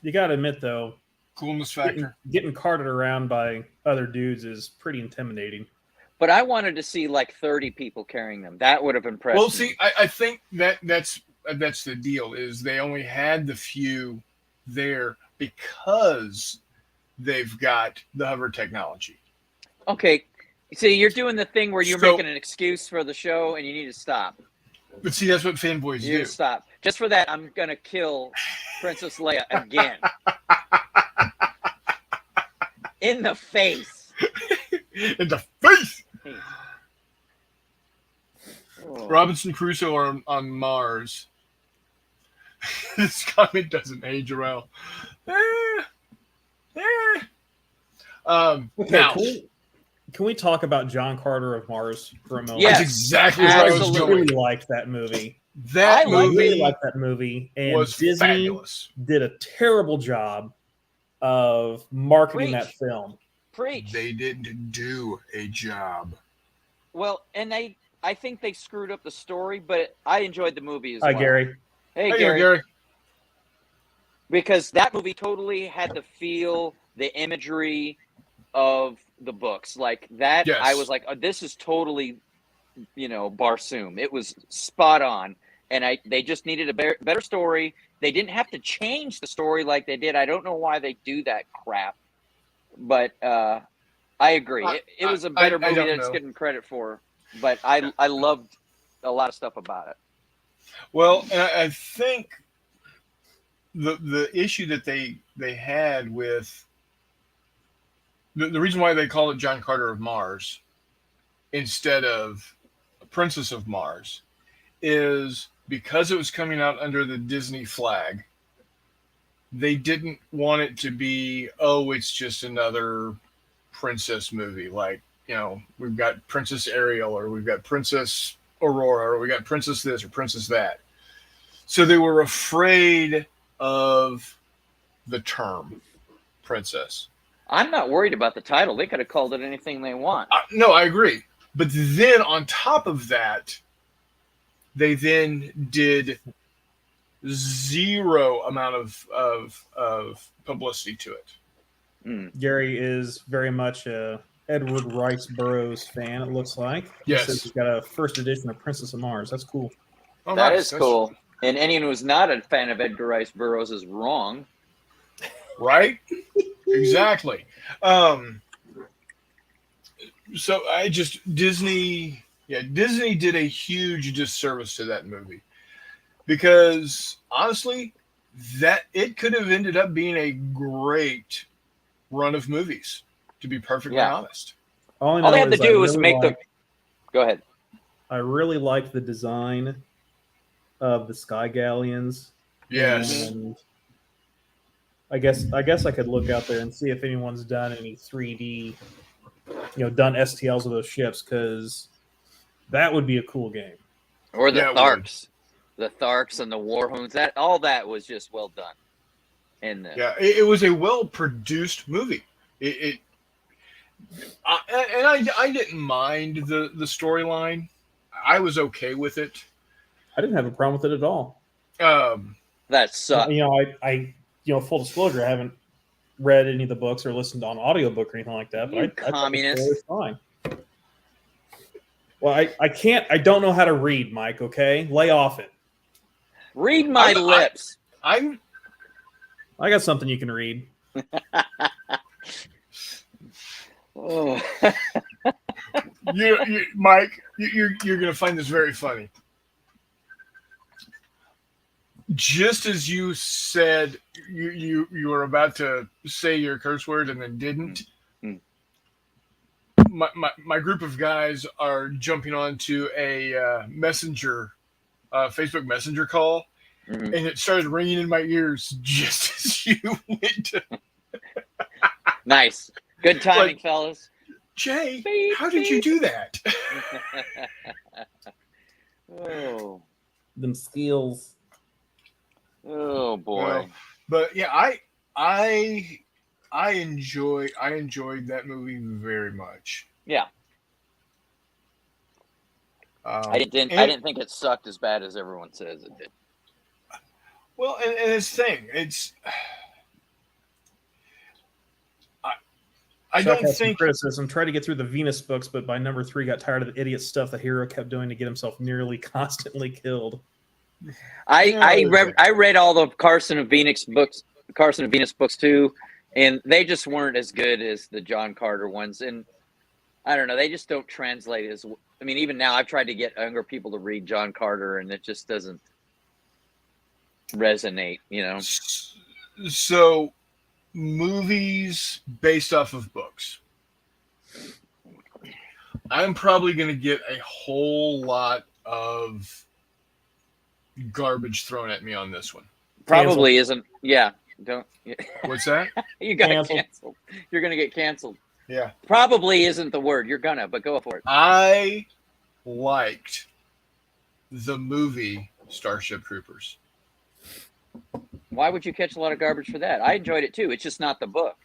You got to admit, though, Coolness factor. getting carted around by other dudes is pretty intimidating. But I wanted to see like 30 people carrying them. That would have impressed me. Well, see, I think that's the deal. Is they only had the few there because they've got the hover technology. Okay, see, you're doing the thing where you're So- making an excuse for the show, and you need to stop. But see, that's what fanboys You need do. to stop. Just for that, I'm gonna kill Princess Leia again. In the face. In the face. Oh. Robinson Crusoe on Mars. This comment doesn't age well. Okay, Now, can we talk about John Carter of Mars for a moment? Yes, that's exactly where I was I absolutely. really going. liked that movie. That I I really movie liked that movie, and was Disney fabulous. did a terrible job of marketing Preach. that film. Preach. They didn't do a job. Well, and I think they screwed up the story, but I enjoyed the movie as Hi, well. Gary. Hey, Hey, Gary. Because that movie totally had the feel, the imagery of the books. Like that, Yes. I was like, oh, this is totally, Barsoom. It was spot on. And they just needed a better story. They didn't have to change the story like they did. I don't know why they do that crap. But I agree. It was a better movie don't than it's know. getting credit for. But I loved a lot of stuff about it. Well, and I think the issue that they had with the reason why they call it John Carter of Mars instead of Princess of Mars is because it was coming out under the Disney flag. They didn't want it to be, it's just another princess movie. Like, we've got Princess Ariel, or we've got Princess Aurora, or we got Princess this or Princess that. So they were afraid of the term princess. I'm not worried about the title. They could have called it anything they want. No, I agree. But then on top of that, they then did zero amount of publicity to it. Gary is very much a Edward Rice Burroughs fan, it looks like. Yes. He says he's got a first edition of Princess of Mars. That's cool. Oh, That nice. is That's- cool. And anyone who's not a fan of Edgar Rice Burroughs is wrong. Right? Exactly. So Disney did a huge disservice to that movie because honestly, that it could have ended up being a great run of movies, to be perfectly honest. All All they had to is do I was really make like- Go ahead. I really liked the design of the Sky Galleons. Yes. And I guess I could look out there and see if anyone's done any 3D, done STLs of those ships, because that would be a cool game. Or the Yeah, it Tharks. The Tharks and the Warhoons. All that was just well done. And It was a well-produced movie. I didn't mind the storyline. I was okay with it. I didn't have a problem with it at all. that sucked. I full disclosure, I haven't read any of the books or listened on audiobook or anything like that. But You I thought communist. it was fine. Well, I don't know how to read, Mike. Okay, lay off it. Read my lips. I I got something you can read. Oh. Mike, you're going to find this very funny. Just as you said, you were about to say your curse word and then didn't. My group of guys are jumping onto a messenger, Facebook Messenger call, and it started ringing in my ears just as you went to. Nice, good timing, fellas. Jay, how did you do that? Oh, them skills. Oh boy. Well, but yeah, I enjoyed that movie very much. Yeah. I didn't think it sucked as bad as everyone says it did. Well, and it's thing, I Chuck don't had some think criticism. Tried to get through the Venus books, but by number 3 got tired of the idiot stuff the hero kept doing to get himself nearly constantly killed. I read all the Carson of Venus books too, and they just weren't as good as the John Carter ones. And I don't know, they just don't translate as. I mean, even now I've tried to get younger people to read John Carter, and it just doesn't resonate. You know. So, movies based off of books. I'm probably going to get a whole lot of garbage thrown at me on this one. Probably isn't. Yeah. Don't. What's that? You got canceled. You're going to get canceled. Yeah. Probably isn't the word. You're gonna, but go for it. I liked the movie Starship Troopers. Why would you catch a lot of garbage for that? I enjoyed it too. It's just not the book.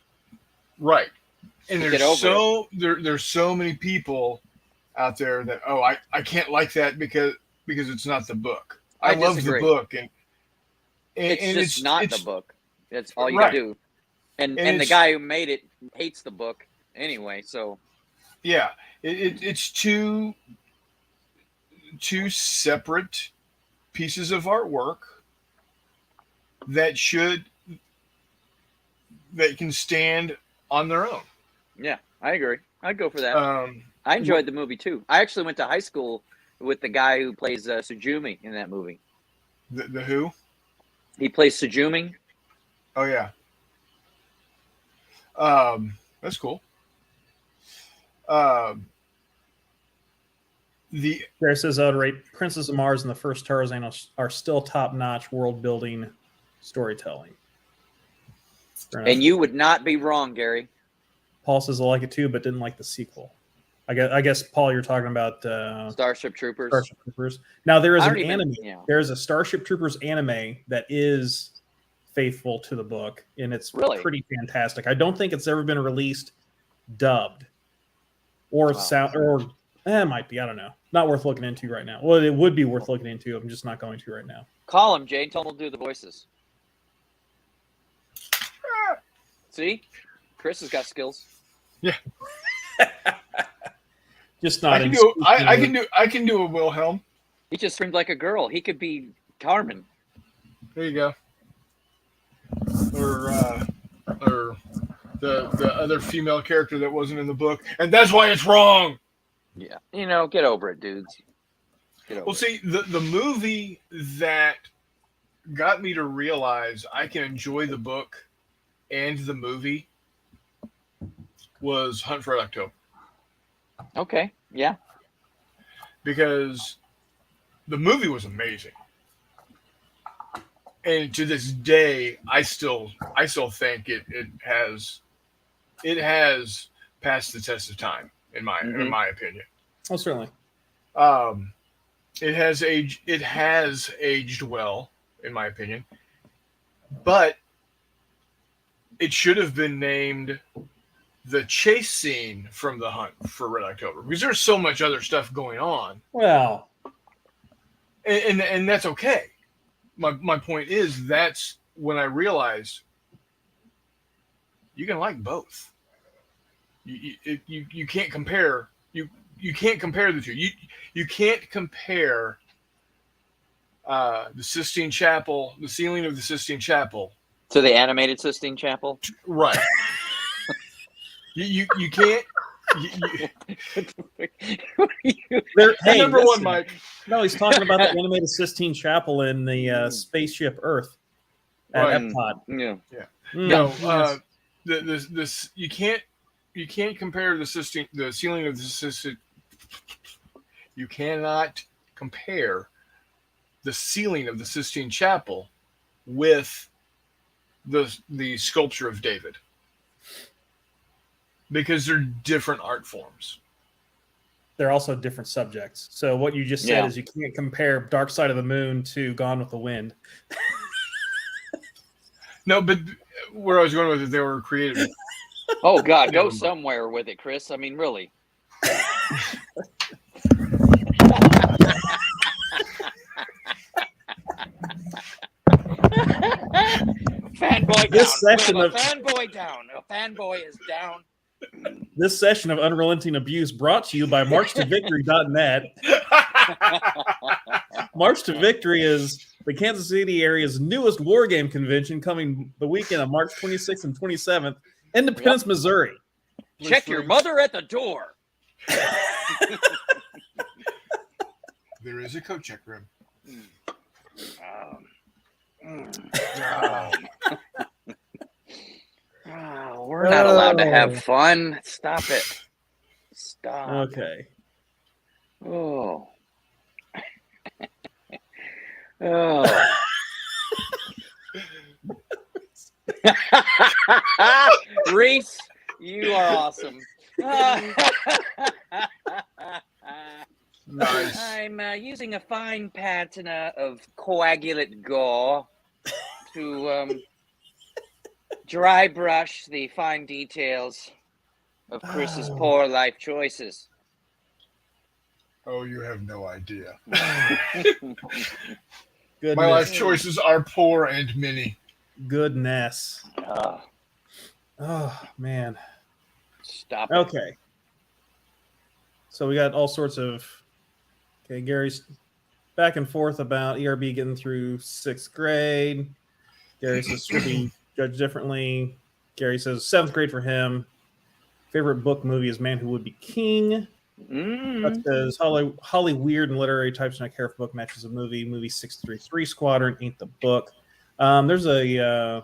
Right. And there's so many people out there that I can't like that because it's not the book. I love the book and it's not the book. That's all you do. And the guy who made it hates the book anyway, so yeah. It's two separate pieces of artwork that can stand on their own. Yeah, I agree. I'd go for that. I enjoyed the movie too. I actually went to high school with the guy who plays Sujumi in that movie. The who? He plays Sujumi. Oh yeah. That's cool. There says I would rate Princess of Mars and the first Tarzan are still top-notch world-building storytelling. And you would not be wrong, Gary. Paul says I like it too, but didn't like the sequel. I guess Paul, you're talking about Starship Troopers. Starship Troopers. Now there is an anime. Yeah. There is a Starship Troopers anime that is faithful to the book, and it's pretty fantastic. I don't think it's ever been released dubbed or sound, or it might be. I don't know. Not worth looking into right now. Well, it would be worth looking into. I'm just not going to right now. Call him, Jay. Tell him to do the voices. See, Chris has got skills. Yeah. Just not. I can do a Wilhelm. He just screamed like a girl. He could be Carmen. There you go. Or the other female character that wasn't in the book, and that's why it's wrong. Yeah, get over it, dudes. See, the movie that got me to realize I can enjoy the book and the movie was Hunt for Red October. Okay, yeah. Because the movie was amazing. And to this day, I still think it has passed the test of time in my opinion. Oh, certainly. It has aged well, in my opinion. But it should have been named the chase scene from the Hunt for Red October, because there's so much other stuff going on. Well, and that's okay. My point is, that's when I realized you can like both. You can't compare you can't compare the two. You can't compare the Sistine Chapel, the ceiling of the Sistine Chapel, to the animated Sistine Chapel. Right. You Hey, number one, listen. Mike. No, he's talking about the animated Sistine Chapel in the spaceship Earth at Right. Epcot. Yeah. No, yes. this you can't compare the ceiling of the Sistine. You cannot compare the ceiling of the Sistine Chapel with the sculpture of David, because they're different art forms. They're also different subjects. So what you just said Yeah. is you can't compare Dark Side of the Moon to Gone with the Wind. No, but where I was going with it, they were created. Oh God, go somewhere with it, Chris. I mean, really. Fanboy This down. session We have of- a fanboy down. A fanboy is down. This session of Unrelenting Abuse brought to you by MarchToVictory.net. March to Victory is the Kansas City area's newest war game convention, coming the weekend of March 26th and 27th, Independence, Missouri. Check your mother at the door. There is a coat check room. Oh, we're not allowed to have fun. Stop it. Stop. Okay. Oh. Oh. Reese, you are awesome. Nice. I'm using a fine patina of coagulate gauze to dry brush the fine details of Chris's poor life choices. Oh, you have no idea. Goodness. My life choices are poor and many. Goodness. Oh, Oh, man. stop it. Okay. So we got all sorts of... Okay, Gary's back and forth about ERB getting through 6th grade. Gary says should be judged differently. Gary says 7th grade for him. Favorite book movie is Man Who Would Be King. That says Holly Weird and literary types not care if book matches a movie. Movie 633 Squadron ain't the book. There's a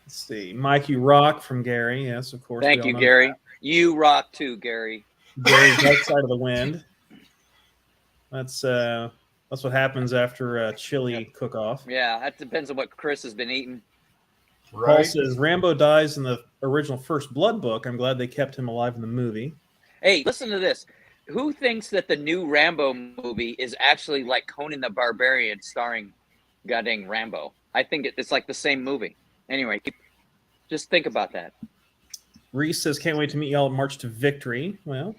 let's see, Mike, you rock from Gary. Yes, of course. Thank you, Gary. You rock too, Gary. Gary, Dark Side of the Wind. That's what happens after a chili cook-off. Yeah, that depends on what Chris has been eating. Paul Right? says Rambo dies in the original First Blood book. I'm glad they kept him alive in the movie. Hey, listen to this. Who thinks that the new Rambo movie is actually like Conan the Barbarian starring goddamn Rambo? I think it's like the same movie. Anyway, just think about that. Reese says, can't wait to meet y'all at March to Victory. Well,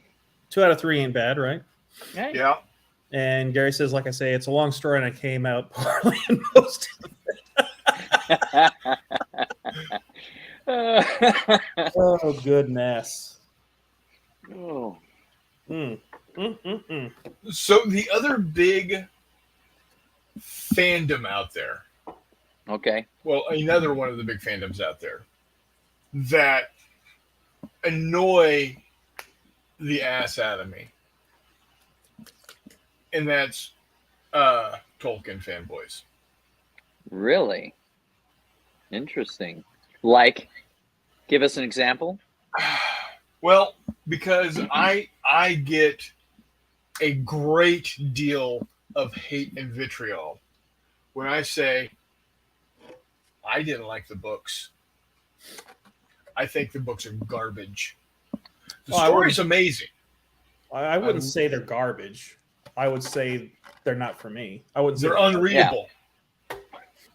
2 out of 3 ain't bad, right? Hey. Yeah. And Gary says, like I say, it's a long story and I came out poorly in most of it. Oh, goodness. Oh. So the other big fandom out there, Okay. well, another one of the big fandoms out there that annoy the ass out of me, and that's Tolkien fanboys. Really? Interesting. Like, give us an example. Well, because I get a great deal of hate and vitriol when I say I didn't like the books. I think the books are garbage. The story's amazing. I wouldn't say they're garbage. I would say they're not for me. I wouldn't say They're unreadable.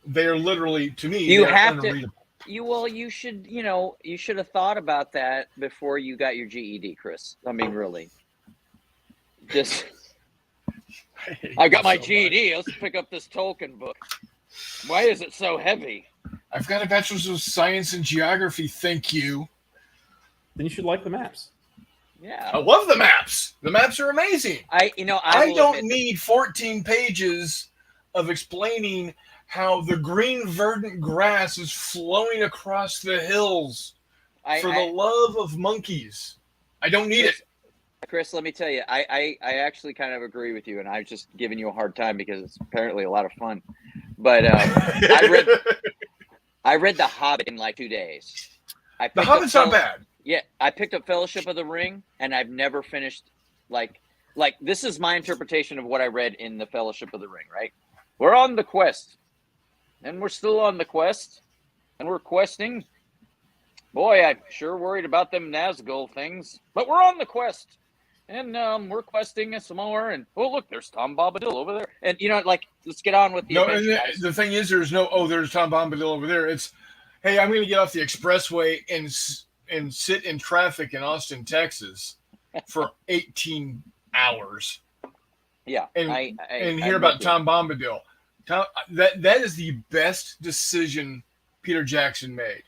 They are literally, to me, You they're have unreadable. you should have thought about that before you got your GED, Chris. I mean, really. Just I got my GED. Let's pick up this Tolkien book. Why is it so heavy? I've got a bachelor's of science in geography. Thank you. Then you should like the maps. Yeah. I love the maps. The maps are amazing. I I will don't admit- need 14 pages of explaining how the green verdant grass is flowing across the hills for the love of monkeys. I don't need it. Chris, let me tell you, I actually kind of agree with you, and I've just giving you a hard time because it's apparently a lot of fun. But I read The Hobbit in like 2 days. The Hobbit's not bad. Yeah, I picked up Fellowship of the Ring, and I've never finished. Like this is my interpretation of what I read in the Fellowship of the Ring. Right, we're on the quest, and we're still on the quest, and we're questing. Boy, I'm sure worried about them Nazgul things, but we're on the quest. And we're questing some more. And look, there's Tom Bombadil over there. And let's get on with the adventure, guys. The thing is, there's Tom Bombadil over there. It's, hey, I'm going to get off the expressway and sit in traffic in Austin, Texas, for 18 hours. Yeah, and hear about Tom Bombadil. That is the best decision Peter Jackson made.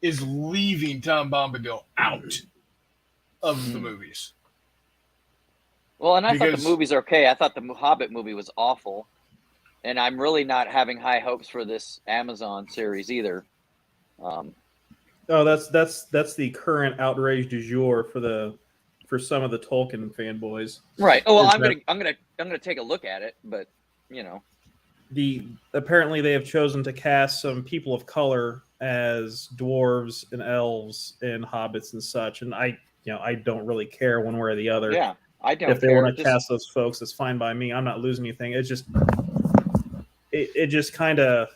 Is leaving Tom Bombadil out of the movies. Well, and I thought the movies are okay. I thought the Hobbit movie was awful, and I'm really not having high hopes for this Amazon series either. That's the current outrage du jour for some of the Tolkien fanboys. Right. Oh well, I'm gonna take a look at it, but apparently they have chosen to cast some people of color as dwarves and elves and hobbits and such, and I don't really care one way or the other. Yeah. I don't if they want to cast those folks, it's fine by me. I'm not losing anything. It's just it just kind of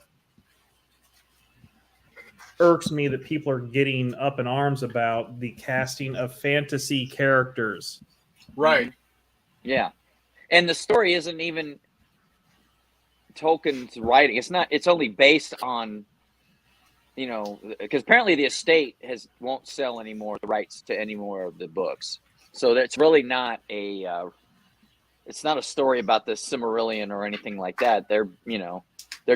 irks me that people are getting up in arms about the casting of fantasy characters. Right. Yeah. And the story isn't even Tolkien's writing. It's only based on because apparently the estate won't sell anymore the rights to any more of the books. So that's really not it's not a story about the Silmarillion or anything like that. They're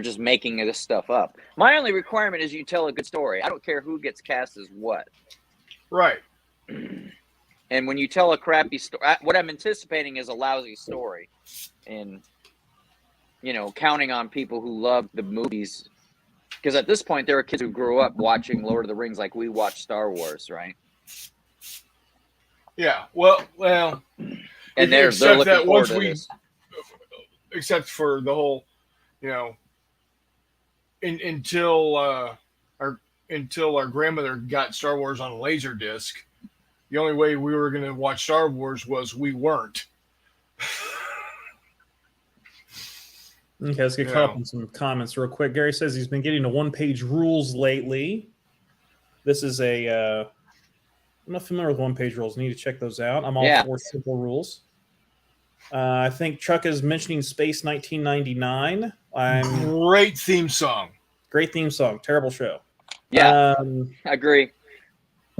just making this stuff up. My only requirement is you tell a good story. I don't care who gets cast as what. Right. And when you tell a crappy story, what I'm anticipating is a lousy story, and counting on people who love the movies, because at this point there are kids who grew up watching Lord of the Rings like we watch Star Wars, right? Yeah, well, and they're looking that forward to this. Except for the whole, until our grandmother got Star Wars on a laser disc, the only way we were going to watch Star Wars was we weren't. Okay, let's get caught up in some comments real quick. Gary says he's been getting to one-page rules lately. This is I'm not familiar with one-page rules. I need to check those out. I'm all for simple rules. I think Chuck is mentioning Space 1999. Great theme song. Great theme song. Terrible show. Yeah, I agree.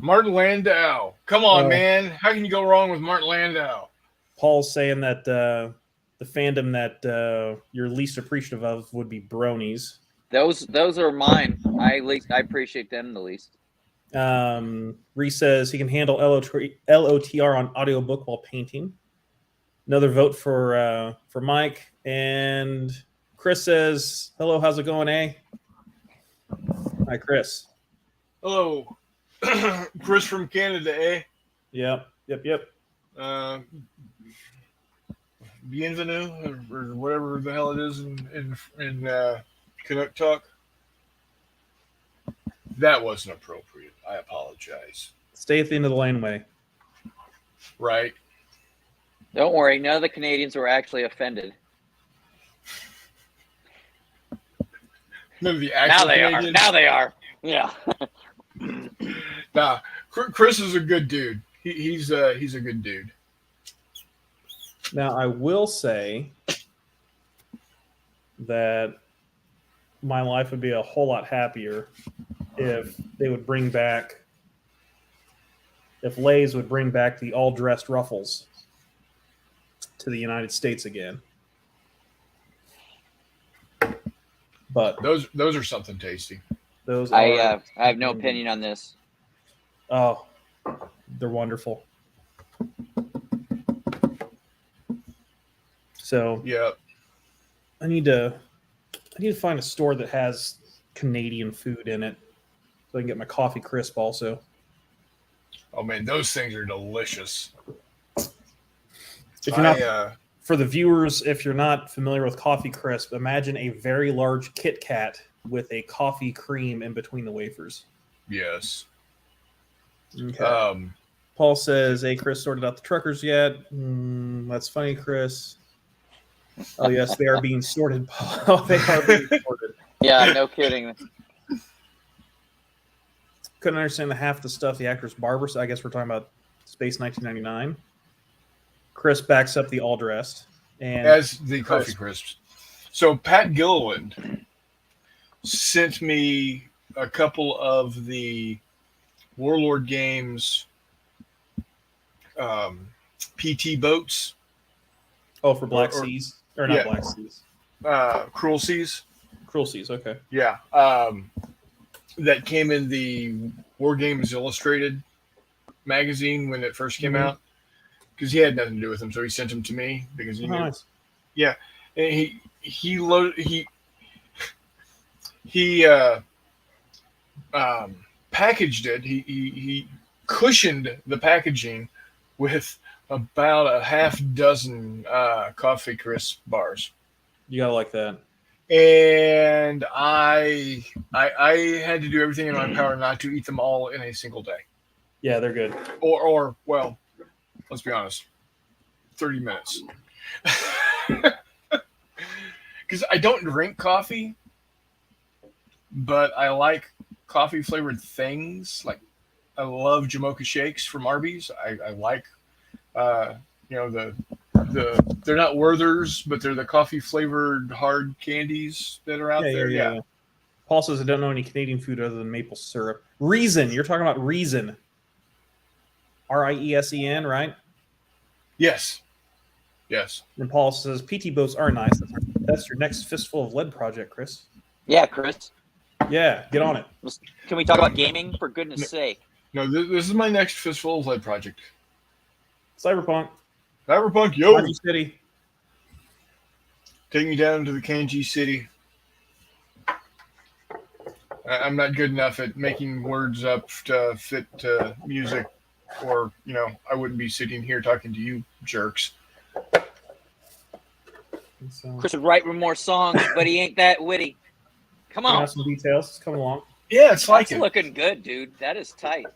Martin Landau. Come on, man. How can you go wrong with Martin Landau? Paul's saying that the fandom that you're least appreciative of would be bronies. Those are mine. I appreciate them the least. Reese says he can handle LOTR on audiobook while painting. Another vote for Mike. And Chris says, hello, how's it going, eh? Hi, Chris. Hello. Chris from Canada, eh? Yep. Bienvenue, or whatever the hell it is in Canuck talk. That wasn't appropriate. I apologize. Stay at the end of the laneway. Right. Don't worry. None of the Canadians were actually offended. None of the actual Canadians? Now they are. Yeah. Nah, Chris is a good dude. He's a good dude. Now, I will say that my life would be a whole lot happier if they would bring back, if Lay's would bring back the all-dressed Ruffles to the United States again. But those are something tasty. I have no opinion on this. Oh, they're wonderful. So yeah, I need to find a store that has Canadian food in it so I can get my coffee crisp also. Oh man, those things are delicious. If you're not, for the viewers, if you're not familiar with Coffee Crisp, imagine a very large Kit Kat with a coffee cream in between the wafers. Yes. Okay. Paul says, "Hey, Chris, sorted out the truckers yet? That's funny, Chris. Oh yes, they are being sorted. Paul. They are being sorted. Yeah, no kidding. Couldn't understand the half the stuff the actress Barbara. So I guess we're talking about Space 1999. Chris backs up the all dressed and as the Coffee Crisps. So Pat Gilliland sent me a couple of the Warlord Games PT boats. Oh, for Black Seas or not Black Seas? Cruel Seas. Cruel Seas. Okay. Yeah. That came in the War Games Illustrated magazine when it first came out, because he had nothing to do with them, so he sent them to me because he knew. Nice. Yeah, and he packaged it. He cushioned the packaging with about a half dozen Coffee Crisp bars. You gotta like that. And I had to do everything in my power not to eat them all in a single day. Yeah, they're good. Or well, let's be honest, 30 minutes. Because I don't drink coffee, but I like coffee flavored things. Like I love Jamocha shakes from Arby's. I like, they're not Werthers, but they're the coffee flavored hard candies that are out there. Yeah. Paul says, I don't know any Canadian food other than maple syrup. Reason. You're talking about Reason. Riesen, right? Yes. Yes. And Paul says, PT boats are nice. That's your next Fistful of Lead project, Chris. Yeah, Chris. Yeah, get on it. Can we talk about gaming, for goodness sake? No, this is my next Fistful of Lead project. Cyberpunk, yo! Kanji City. Take me down to the Kanji City. I'm not good enough at making words up to fit to music, or, I wouldn't be sitting here talking to you jerks. So, Chris would write more songs, but he ain't that witty. Come on. Some details. It's coming along. Yeah, it's like That's looking good, dude. That is tight.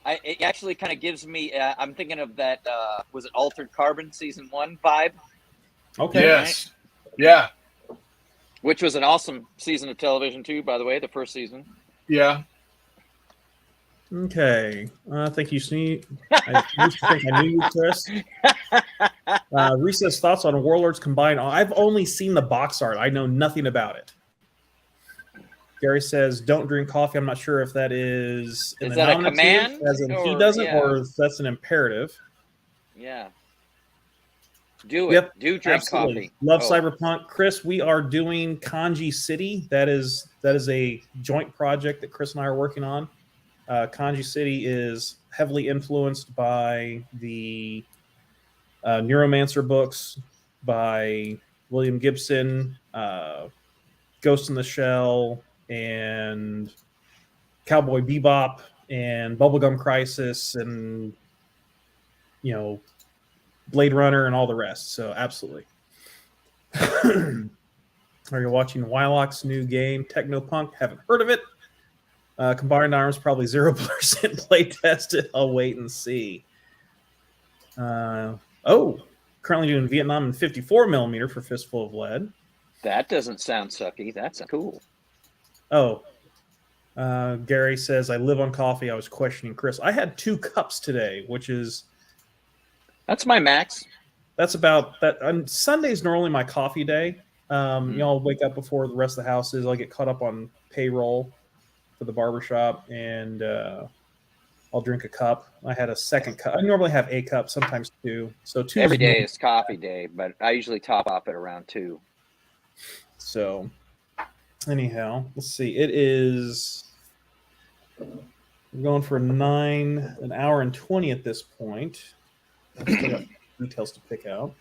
It actually kind of gives me, I'm thinking of that, was it Altered Carbon Season 1 vibe? Okay. Yes. Right? Yeah. Which was an awesome season of television, too, by the way, the first season. Yeah. Okay. Thank you, Sneak. I used to think I knew you, Chris. Reese's thoughts on Warlords Combined. I've only seen the box art. I know nothing about it. Gary says, don't drink coffee. I'm not sure if that is that a command? As in he doesn't, or if that's an imperative. Yeah. Do it. Yep, Do drink absolutely. coffee. Love Cyberpunk. Chris, we are doing Kanji City. That is a joint project that Chris and I are working on. Kanji City is heavily influenced by the Neuromancer books by William Gibson, Ghost in the Shell, and Cowboy Bebop, and Bubblegum Crisis, and Blade Runner, and all the rest. So absolutely. Are you watching Wylock's new game, Technopunk? Haven't heard of it. Combined Arms, probably 0% play tested. I'll wait and see. Currently doing Vietnam in 54 millimeter for Fistful of Lead. That doesn't sound sucky. That's cool. Gary says, I live on coffee. I was questioning Chris. I had 2 cups today, which is... That's my max. That's about that. On Sunday's normally my coffee day. I'll wake up before the rest of the house is. I'll get caught up on payroll for the barbershop, and I'll drink a cup. I had a second cup. I normally have a cup, sometimes 2. So 2 every day is coffee day, but I usually top off at around 2. So anyhow, let's see. It is we're going for an hour and 20 at this point. I've still got details to pick out.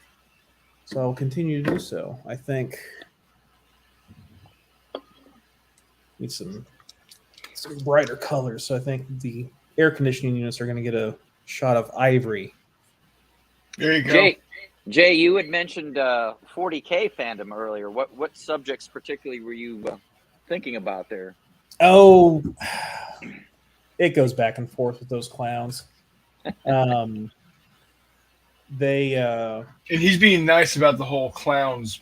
So I'll continue to do so. I think need some some brighter colors. So I think the air conditioning units are going to get a shot of ivory. There you go. Jay, you had mentioned 40K fandom earlier. What subjects particularly were you thinking about there? Oh, it goes back and forth with those clowns. And he's being nice about the whole clowns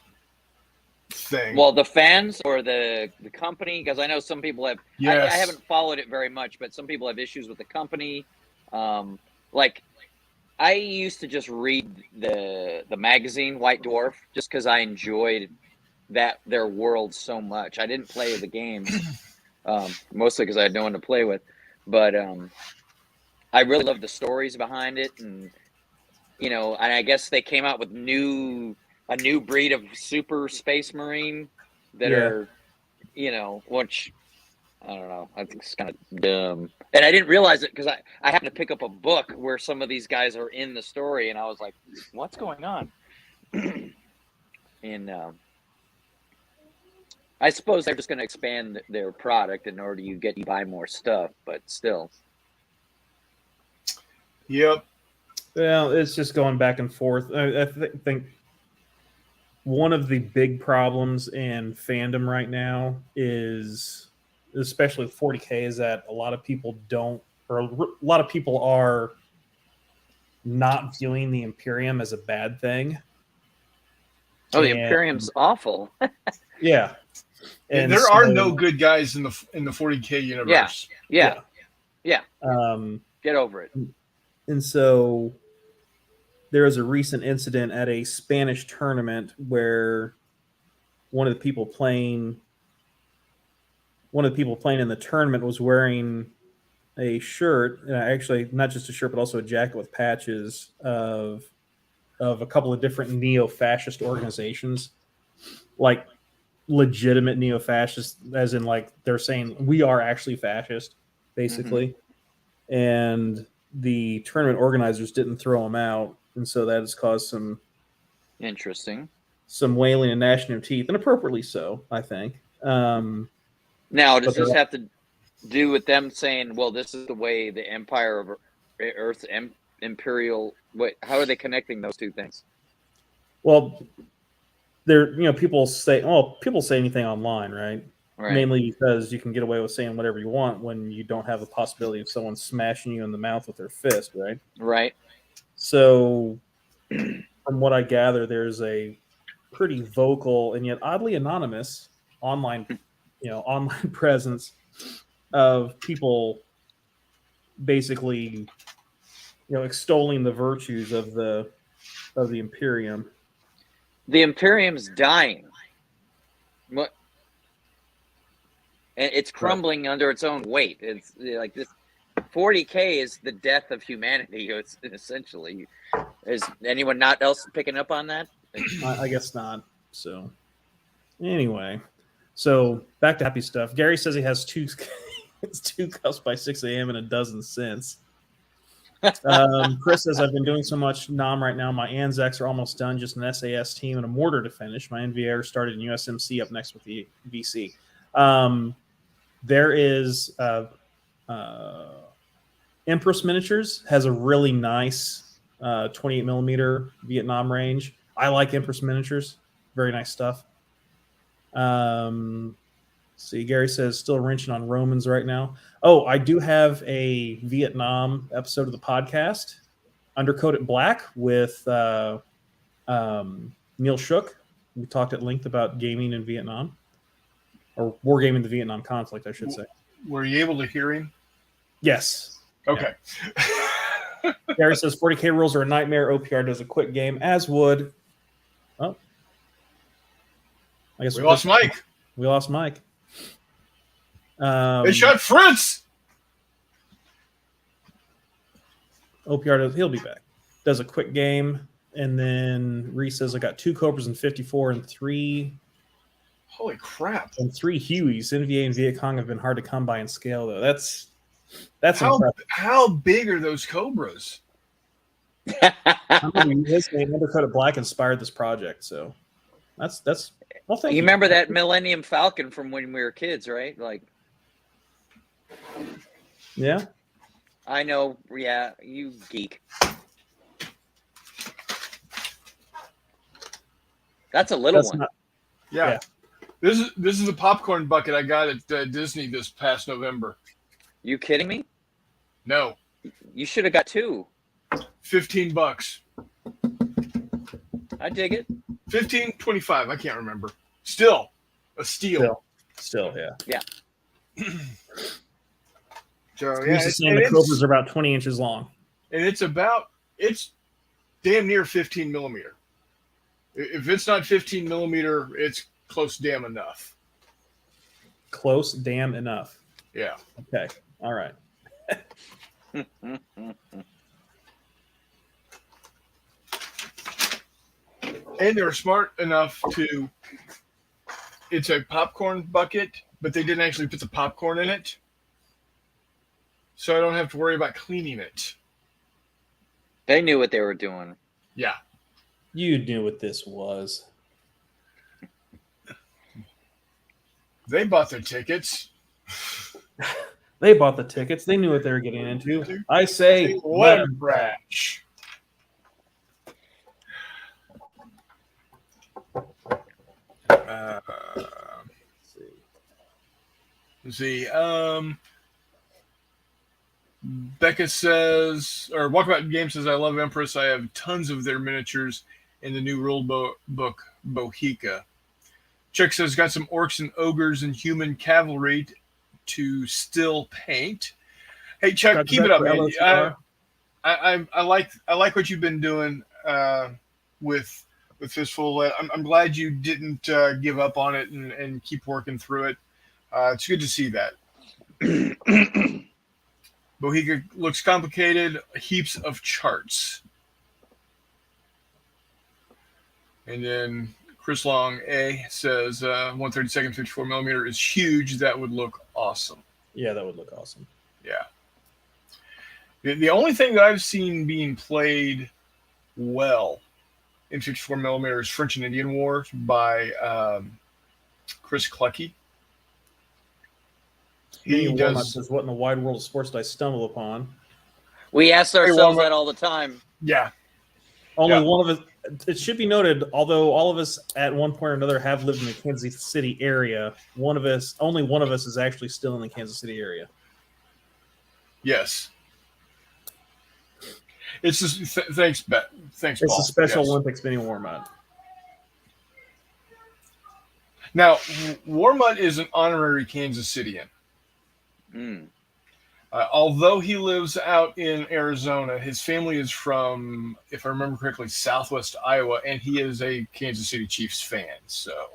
thing. Well, the fans or the company, because I know some people have. Yes. I haven't followed it very much, but some people have issues with the company. Like I used to just read the magazine White Dwarf just because I enjoyed their world so much. I didn't play the games mostly because I had no one to play with, but I really loved the stories behind it, and and I guess they came out with a new breed of super space marine that are, which I don't know. I think it's kind of dumb. And I didn't realize it because I happened to pick up a book where some of these guys are in the story, and I was like, what's going on? And I suppose they're just going to expand their product in order to buy more stuff, but still. Yep. Well, it's just going back and forth. I think one of the big problems in fandom right now is, especially with 40K, is that a lot of people are not viewing the Imperium as a bad thing. Oh, the Imperium's awful. Yeah. And there are no good guys in the 40K universe. Yeah. Get over it. And so there was a recent incident at a Spanish tournament where one of the people playing in the tournament was wearing a shirt, actually not just a shirt, but also a jacket with patches of a couple of different neo-fascist organizations, like legitimate neo-fascist, as in like they're saying we are actually fascist, basically. Mm-hmm. And the tournament organizers didn't throw them out, and so that has caused some wailing and gnashing of teeth, and appropriately so, I think. Now, does this have to do with them saying, well, this is the way the Empire of Earth's imperial... how are they connecting those two things? Well, people say anything online, right? Right. Mainly because you can get away with saying whatever you want when you don't have the possibility of someone smashing you in the mouth with their fist, right? Right. So, from what I gather, there's a pretty vocal and yet oddly anonymous online presence of people basically, extolling the virtues of the Imperium. The Imperium's dying. What? And it's crumbling under its own weight. It's like this 40K is the death of humanity. It's essentially. Is anyone not else picking up on that? I guess not. So anyway, so back to happy stuff. Gary says he has two cups by 6 a.m. and a dozen cents. Chris says, I've been doing so much NOM right now. My Anzacs are almost done. Just an SAS team and a mortar to finish. My NVR started in USMC up next with the VC. There is Empress Miniatures has a really nice 28 millimeter Vietnam range. I like Empress Miniatures. Very nice stuff. See, Gary says still wrenching on Romans right now. Oh, I do have a Vietnam episode of the podcast, Undercoated Black, with Neil Shook. We talked at length about gaming in Vietnam, or wargaming the Vietnam conflict, I should say. Were you able to hear him? Yes. Okay. Yeah. Gary says 40K rules are a nightmare. OPR does a quick game, as would. Oh, I guess we lost Mike. We lost Mike. They shot Fritz. OPR he'll be back. Does a quick game, and then Reese says I got 2 Cobras and 54 and 3. Holy crap! And 3 Hueys. NVA and Viet Cong have been hard to come by in scale, though. That's how big are those Cobras? His name Undercoated Black inspired this project, so that's. Well, thank you. Remember that Millennium Falcon from when we were kids, right? Like, Yeah. I know. Yeah, you geek. That's a little That's one. not. Yeah. Yeah. This is the popcorn bucket I got at Disney this past November. You kidding me? No, You should have got 2. $15. I dig it. 15, 25, I can't remember. Still, a steal. Still, yeah. Yeah. So Reese is saying the Cobras are about 20 inches long. And it's damn near 15 millimeter. If it's not 15 millimeter, it's close damn enough. Close damn enough. Yeah. Okay. All right. And they're smart enough to. It's a popcorn bucket, but they didn't actually put the popcorn in it. So I don't have to worry about cleaning it. They knew what they were doing. Yeah. You knew what this was. They bought their tickets. They bought the tickets. They knew what they were getting into. I say, What a crash. Let's see. Becca says, or Walkabout Game says, I love Empress. I have tons of their miniatures in the new rule book, Bohica. Chuck says, got some orcs and ogres and human cavalry to still paint. Hey, Chuck, keep it up, man. I like what you've been doing with Fistful. I'm glad you didn't give up on it and keep working through it. It's good to see that. Bohica looks complicated, heaps of charts. And then Chris Long A says 132nd 54 millimeter is huge. That would look awesome. Yeah, that would look awesome. Yeah. The only thing that I've seen being played well in 54 millimeter is French and Indian War by Chris Clucky. He does. Says, what in the wide world of sports did I stumble upon? We ask ourselves that all the time. Yeah. Only one of us. It should be noted, although all of us at one point or another have lived in the Kansas City area, only one of us is actually still in the Kansas City area. Yes. It's just thanks, It's Paul. a Special Olympics mini Warmut. Now, Warmut is an honorary Kansas Cityan. Although he lives out in Arizona, his family is from, if I remember correctly, Southwest Iowa, and he is a Kansas City Chiefs fan. So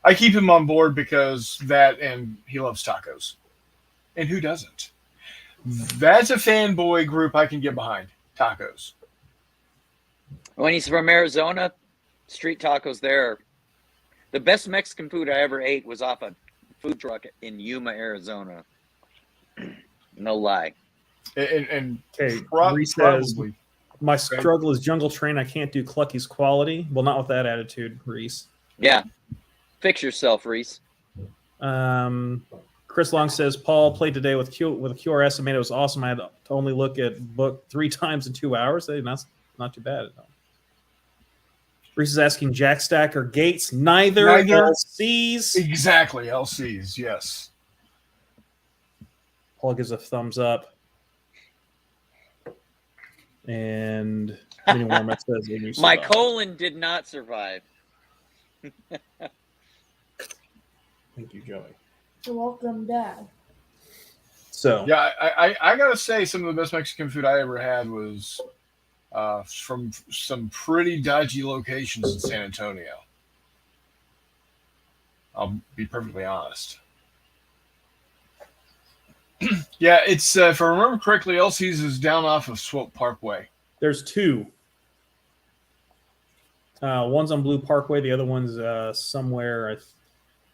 I keep him on board because that, and he loves tacos. And who doesn't? That's a fanboy group I can get behind. Tacos. When he's from Arizona, street tacos there. The best Mexican food I ever ate was off a food truck in Yuma, Arizona. No lie. And Okay, probably. My struggle is Jungle Train. I can't do Clucky's quality. Well, not with that attitude, Reese. Yeah. Fix yourself, Reese. Chris Long says, Paul played today with a QRS and made it was awesome. I had to only look at book 3 times in 2 hours. That's not too bad. Reese is asking Jack Stack or Gates. Neither. LCs. Exactly. LCs, yes. Paul gives a thumbs up. And Mini Warmut says, my colon did not survive. Thank you, Joey. You're welcome, Dad. So yeah, I gotta say, some of the best Mexican food I ever had was from some pretty dodgy locations in San Antonio. I'll be perfectly honest. Yeah, it's if I remember correctly, LC's is down off of Swope Parkway. There's 2. One's on Blue Parkway. The other one's somewhere, I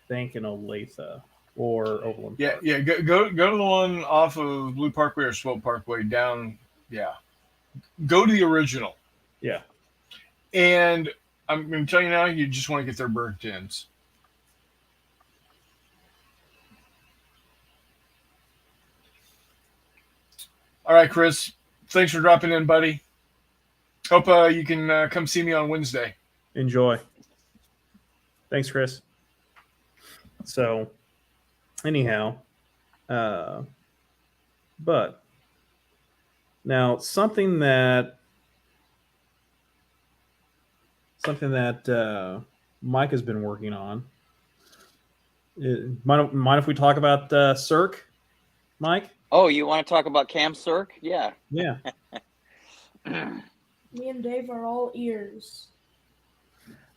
think, in Olathe or Overland Park. Yeah. Go to the one off of Blue Parkway or Swope Parkway down. Yeah, go to the original. Yeah, and I'm going to tell you now, you just want to get their burnt ends. All right, Chris. Thanks for dropping in, buddy. Hope you can come see me on Wednesday. Enjoy. Thanks, Chris. So, anyhow, but now something that Mike has been working on. Mind if we talk about Cirque, Mike? Oh, you want to talk about Cam Cirque? Yeah. Yeah. Me and Dave are all ears.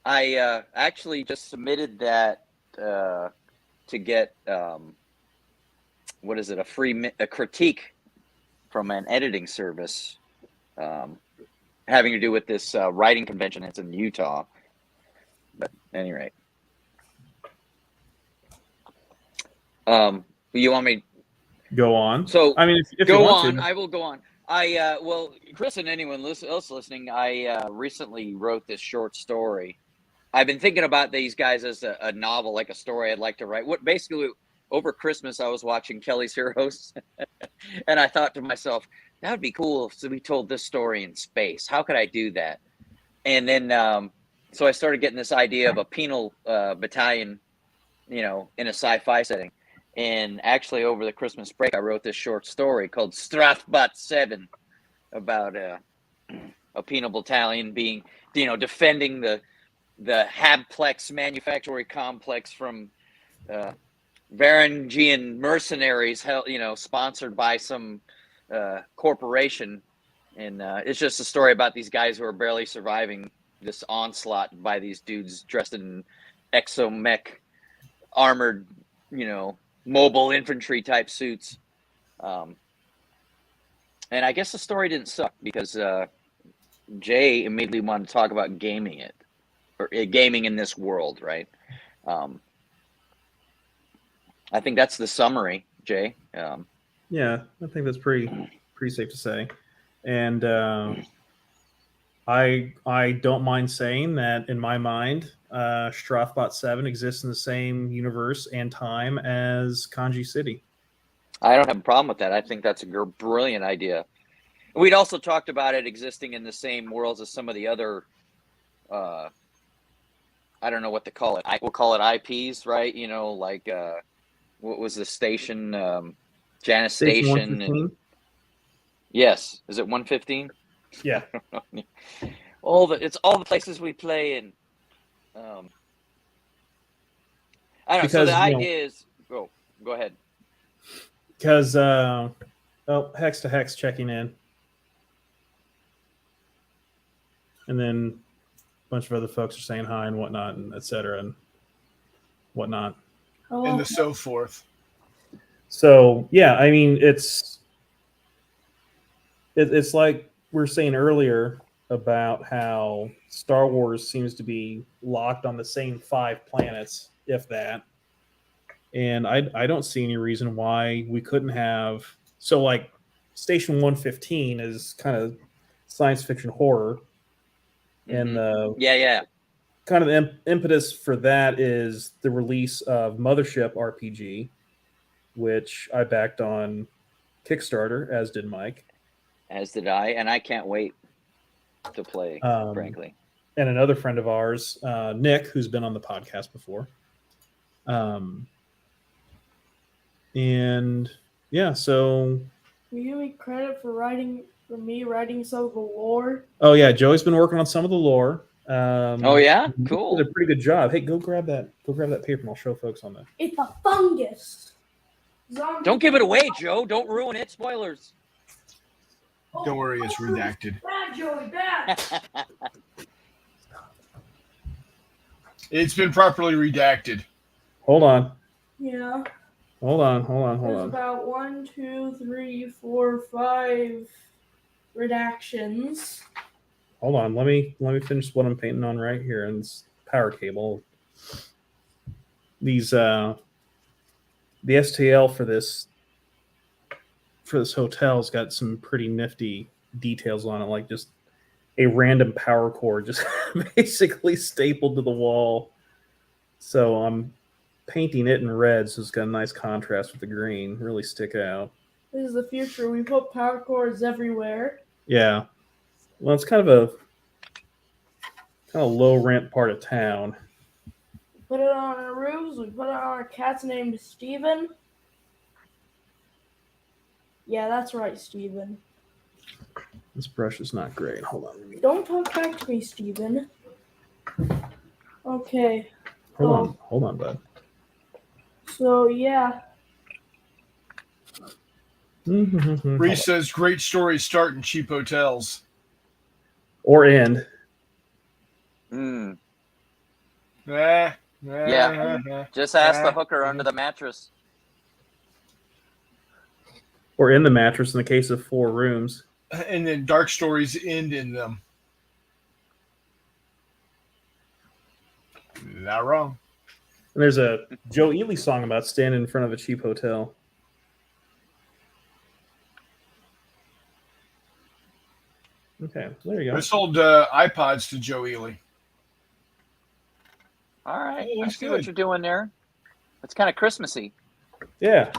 I actually just submitted that to get what is it? A critique from an editing service having to do with this writing convention. It's in Utah. But at any rate, you want me? Go on. So I mean, if go you want on. to. I will go on. Well, Chris and anyone else listening, I recently wrote this short story. I've been thinking about these guys as a novel, like a story I'd like to write. What basically over Christmas, I was watching Kelly's Heroes, and I thought to myself, that would be cool if we told this story in space. How could I do that? And then, so I started getting this idea of a penal battalion, in a sci-fi setting. And actually, over the Christmas break, I wrote this short story called Strathbot 7 about a penal battalion being, defending the Habplex manufacturing complex from Varangian mercenaries, sponsored by some corporation. And it's just a story about these guys who are barely surviving this onslaught by these dudes dressed in exomech armored, mobile infantry type suits. And I guess the story didn't suck because Jay immediately wanted to talk about gaming it, or gaming in this world, right? I think that's the summary, Jay. Yeah, I think that's pretty safe to say. And I don't mind saying that in my mind, Strathbot 7 exists in the same universe and time as Kanji City. I don't have a problem with that. I think that's a brilliant idea. We'd also talked about it existing in the same worlds as some of the other, I don't know what to call it. We'll call it IPs, right? Like what was the station? Janus Station. And, yes. Is it 115? Yeah. It's all the places we play in. I don't know. So the idea is go ahead. Because Hex to Hex checking in. And then a bunch of other folks are saying hi and whatnot, and et cetera and whatnot. Hello. And the so forth. So yeah, I mean it's like we were saying earlier about how Star Wars seems to be locked on the same 5 planets, if that. And I don't see any reason why we couldn't have. So like Station 115 is kind of science fiction horror. And the kind of the impetus for that is the release of Mothership RPG, which I backed on Kickstarter, as did Mike. As did I, and I can't wait to play, frankly. And another friend of ours, Nick, who's been on the podcast before. And yeah, so Will you give me credit for me writing some of the lore? oh yeah, Joey's been working on some of the lore. Oh yeah, cool. Did a pretty good job. Hey, go grab that paper, and I'll show folks on that. It's a fungus. Zombie. Don't give it away, Joe. Don't ruin it. Spoilers. Oh, Don't worry, it's redacted. Bad, Joey, bad. It's been properly redacted. Hold on. Yeah. Hold on. There's about 1, 2, 3, 4, 5 redactions. Hold on. Let me finish what I'm painting on right here. And this power cable. These the STL for this hotel's got some pretty nifty details on it, like just a random power cord just basically stapled to the wall. So I'm painting it in red, so it's got a nice contrast with the green, really stick out. This is the future. We put power cords everywhere. Yeah. Well, it's kind of low rent part of town. Put it on our roofs. We put it on our cat's named Steven. Yeah, that's right, Steven. This brush is not great. Hold on. Don't talk back to me, Steven. Okay. Hold on, bud. So, yeah. Reese says great stories start in cheap hotels. Or end. Yeah. Just ask the hooker under the mattress. Or in the mattress in the case of 4 rooms. And then dark stories end in them. Not wrong. And there's a Joe Ely song about standing in front of a cheap hotel. Okay, there you go. I sold iPods to Joe Ely. All right. Oh, I that's see good. what you're doing there. It's kind of Christmassy. Yeah.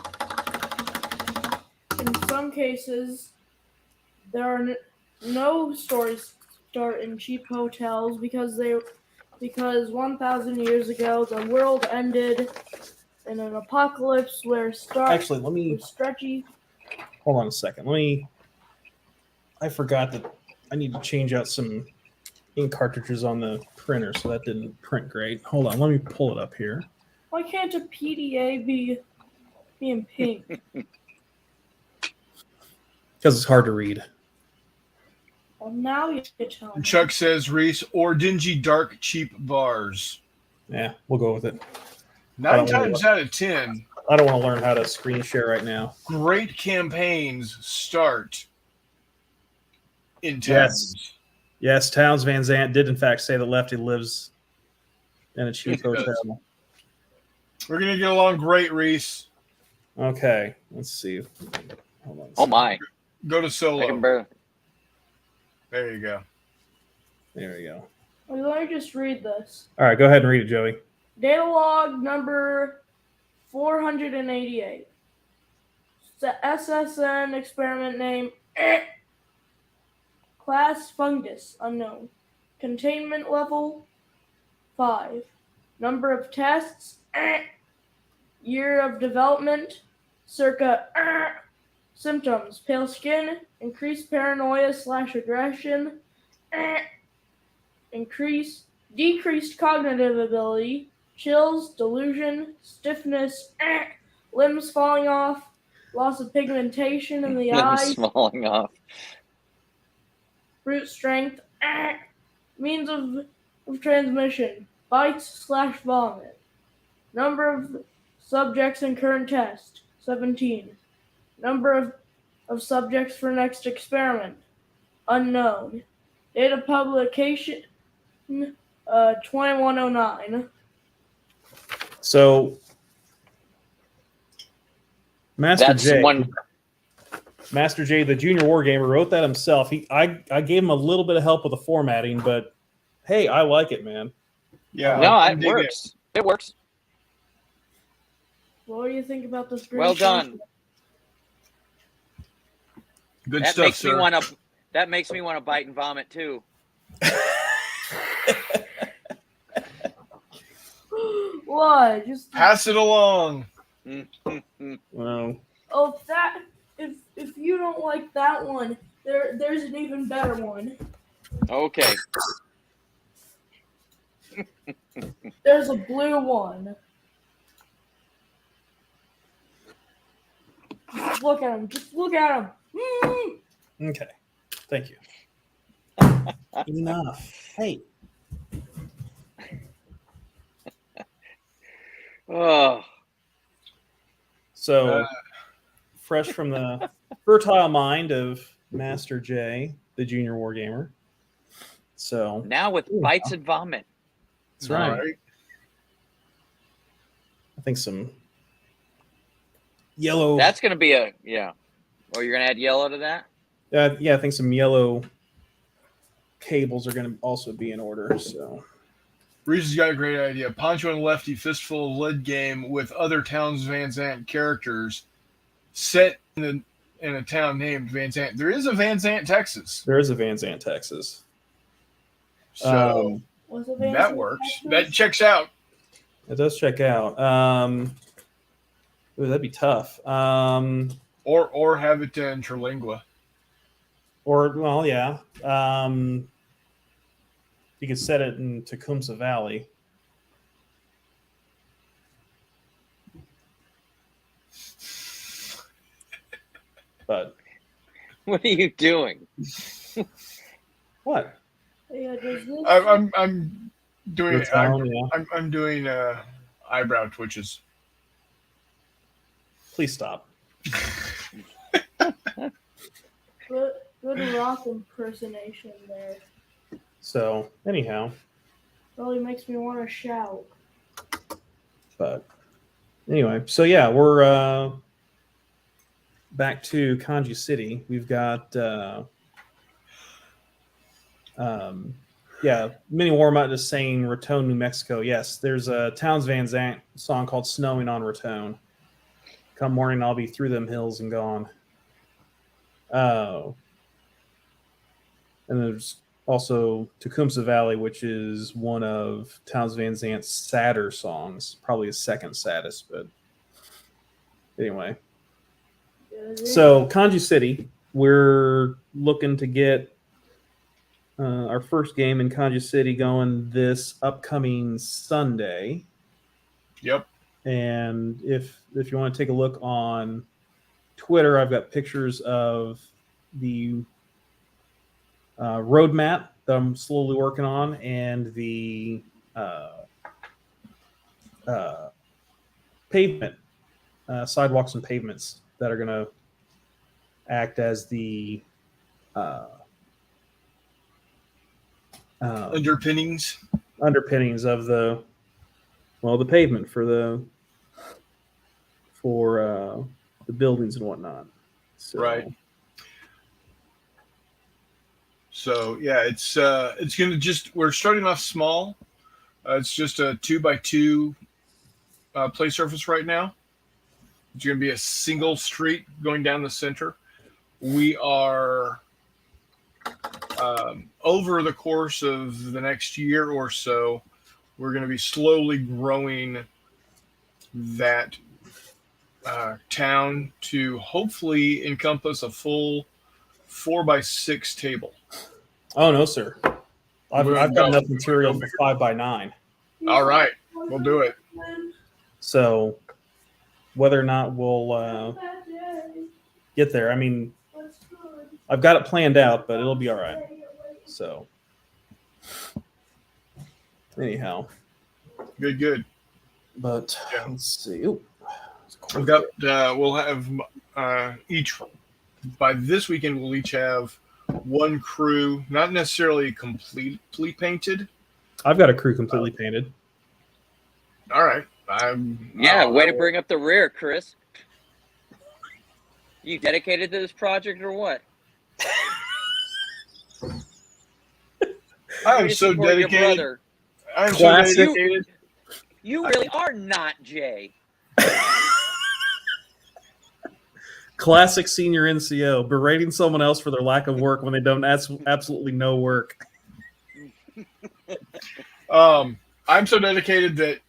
In some cases, there are no stories start in cheap hotels because 1,000 years ago the world ended in an apocalypse where Actually, let me stretchy. hold on a second. I forgot that I need to change out some ink cartridges on the printer, so that didn't print great. Hold on, let me pull it up here. Why can't a PDA be in pink? Because it's hard to read. Well, now you tell me. Chuck says, Reese, or dingy, dark, cheap bars. Yeah, we'll go with it. 9 times out of 10, I don't want to learn how to screen share right now. great campaigns start in towns. Yes, Towns Van Zandt did in fact say that Lefty lives in a cheap hotel. We're going to get along great, Reese. Okay, let's see. Hold on. Oh, my. Go to I can solo. barely. There you go. There we go. Well, let me just read this. All right, go ahead and read it, Joey. Data log number 488. SSN experiment name. Class fungus unknown. Containment level 5. Number of tests. Year of development circa. Symptoms: pale skin, increased paranoia/aggression, decreased cognitive ability, chills, delusion, stiffness, limbs falling off, loss of pigmentation in the eyes, Limbs falling off. brute strength, means of transmission, bites/vomit. Number of subjects in current test, 17. Number of subjects for next experiment, unknown. Date of publication, 2109. So, Master J, the junior wargamer, wrote that himself. I gave him a little bit of help with the formatting, but hey, I like it, man. Yeah. No, it works. It works. What do you think about this? Well done. Good That stuff, makes sir. That makes me want to bite and vomit too. What? Just Pass it along. Well, oh, if you don't like that one, there's an even better one. Okay. There's a blue one. Just look at him. Just look at him. okay. Thank you. Enough. Hey. Oh. So, fresh from the fertile mind of Master J, the junior wargamer. So Now with bites and vomit. that's right. All right. I think some yellow. That's going to be a yeah. Oh, you're going to add yellow to that? Yeah, I think some yellow cables are going to also be in order. So Reese has got a great idea. Poncho and Lefty fistful of lead game with other Towns Van Zandt characters set in in a town named Van Zant. There is a Van Zant, Texas. There is a Van Zant, Texas. So Was it Van that Zant, works. Texas? That checks out. It does check out. Ooh, that'd be tough. Or have it in Terlingua. Or, well, yeah. You could set it in Tecumseh Valley. But What are you doing? what? Yeah, does this? I'm doing Your town, yeah. I'm doing eyebrow twitches. Please stop. Good rock impersonation there. So, anyhow, Really makes me want to shout. but anyway, so yeah, we're back to Kanji City. We've got Mini Warmut is saying Raton, New Mexico. Yes, there's a Towns Van Zandt song called Snowing on Raton. Come morning, I'll be through them hills and gone. Oh. And there's also Tecumseh Valley, which is one of Towns Van Zant's sadder songs, probably his second saddest, but anyway. So Kanji City, we're looking to get our first game in Kanji City going this upcoming Sunday. Yep. And if you want to take a look on Twitter, I've got pictures of the roadmap that I'm slowly working on and the pavement, sidewalks and pavements that are going to act as the Underpinnings of the pavement for the buildings and whatnot. So, right. So yeah, it's gonna we're starting off small. It's just a 2x2 play surface right now. It's gonna be a single street going down the center. We are over the course of the next year or so, we're going to be slowly growing that town to hopefully encompass a full 4x6 table. Oh no, sir! I've got enough material for 5x9. All right, we'll do it. So, whether or not we'll get there, I mean, I've got it planned out, but it'll be all right. So, anyhow, Good. but Yeah. let's see. Ooh, We've got we'll have each by this weekend. We'll each have one crew, not necessarily completely painted. I've got a crew completely painted. All right. Way to bring up the rear, Chris. You dedicated to this project or what? I'm so dedicated. I'm so dedicated. You really are not Jay. Classic senior NCO, berating someone else for their lack of work when they don't absolutely no work. I'm so dedicated that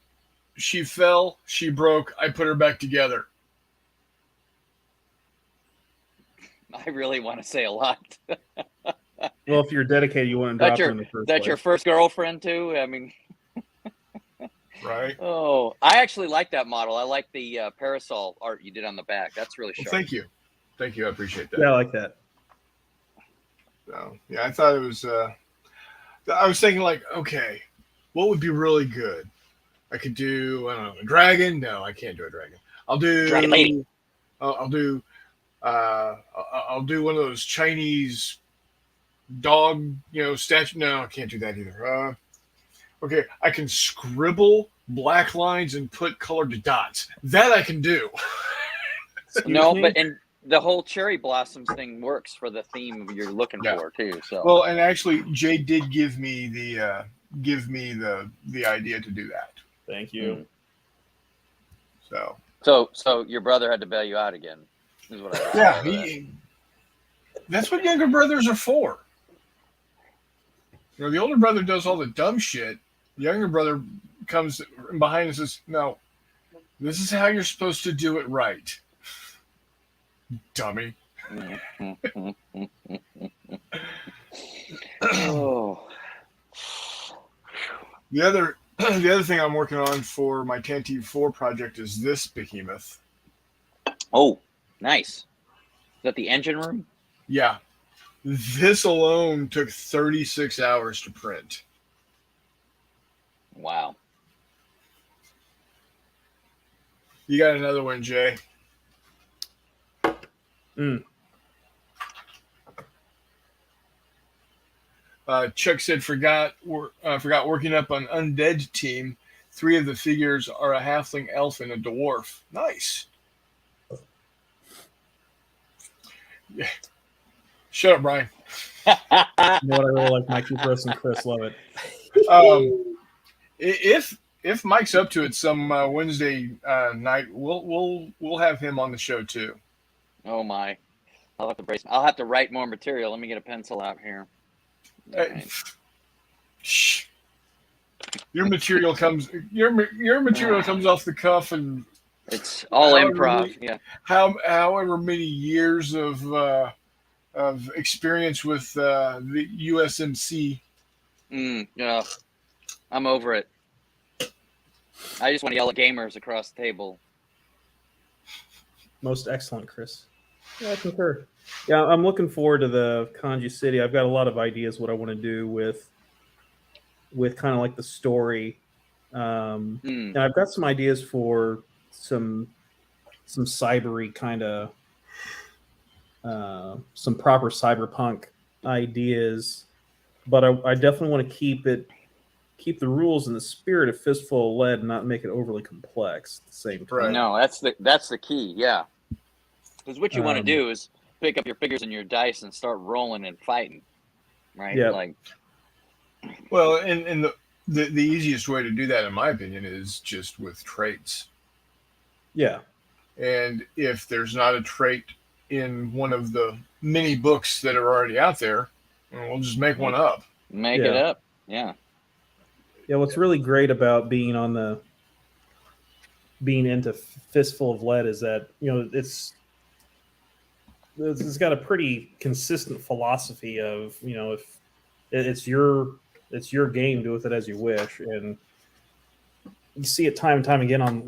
she fell, she broke, I put her back together. I really want to say a lot. Well, if you're dedicated, you wouldn't drop her in the first place. That's your first girlfriend too? I mean, right. Oh, I actually like that model. I like the parasol art you did on the back. That's really sharp. Well, thank you. I appreciate that. Yeah, I like that. So, yeah, I thought it was. I was thinking like, okay, what would be really good? I could do, I don't know, a dragon. No, I can't do a dragon. I'll do Dragon lady. I'll do one of those Chinese dog, statue. No, I can't do that either. Okay, I can scribble black lines and put colored dots. That I can do. And the whole cherry blossoms thing works for the theme you're looking for too. So well, and actually, Jay did give me the idea to do that. Thank you. So your brother had to bail you out again. Is what I Yeah, that's what younger brothers are for. The older brother does all the dumb shit. The younger brother comes behind and says, "No, this is how you're supposed to do it right, dummy." Oh. The other thing I'm working on for my Tantive 4 project is this behemoth. Oh, nice. Is that the engine room? Yeah. This alone took 36 hours to print. Wow. You got another one, Jay? Chuck said, forgot working up on Undead Team. 3 of the figures are a halfling, elf, and a dwarf. Nice. Yeah. Shut up, Brian. You know what I really like, Mikey, Chris, and Chris love it. If Mike's up to it some Wednesday night, we'll have him on the show too. Oh my! I'll have to write more material. Let me get a pencil out here. Right. Shh. Your material comes off the cuff, and it's all improv. Yeah. However many years of experience with the USMC. Yeah. I'm over it. I just want to yell at gamers across the table. Most excellent, Chris. Yeah, I concur. Yeah, I'm looking forward to the Kanji City. I've got a lot of ideas what I want to do with kind of like the story. And I've got some ideas for some cybery kind of some proper cyberpunk ideas, but I definitely want to keep the rules in the spirit of Fistful of Lead and not make it overly complex at the same time. Right. No, that's the key. Yeah, because what you want to do is pick up your figures and your dice and start rolling and fighting, right? Yeah. Like, well, and the easiest way to do that, in my opinion, is just with traits. Yeah. And if there's not a trait in one of the many books that are already out there, we'll just make one up. Make it up. Yeah. Yeah, what's really great about being into Fistful of Lead is that, it's got a pretty consistent philosophy of, if it's your game, do with it as you wish. And you see it time and time again on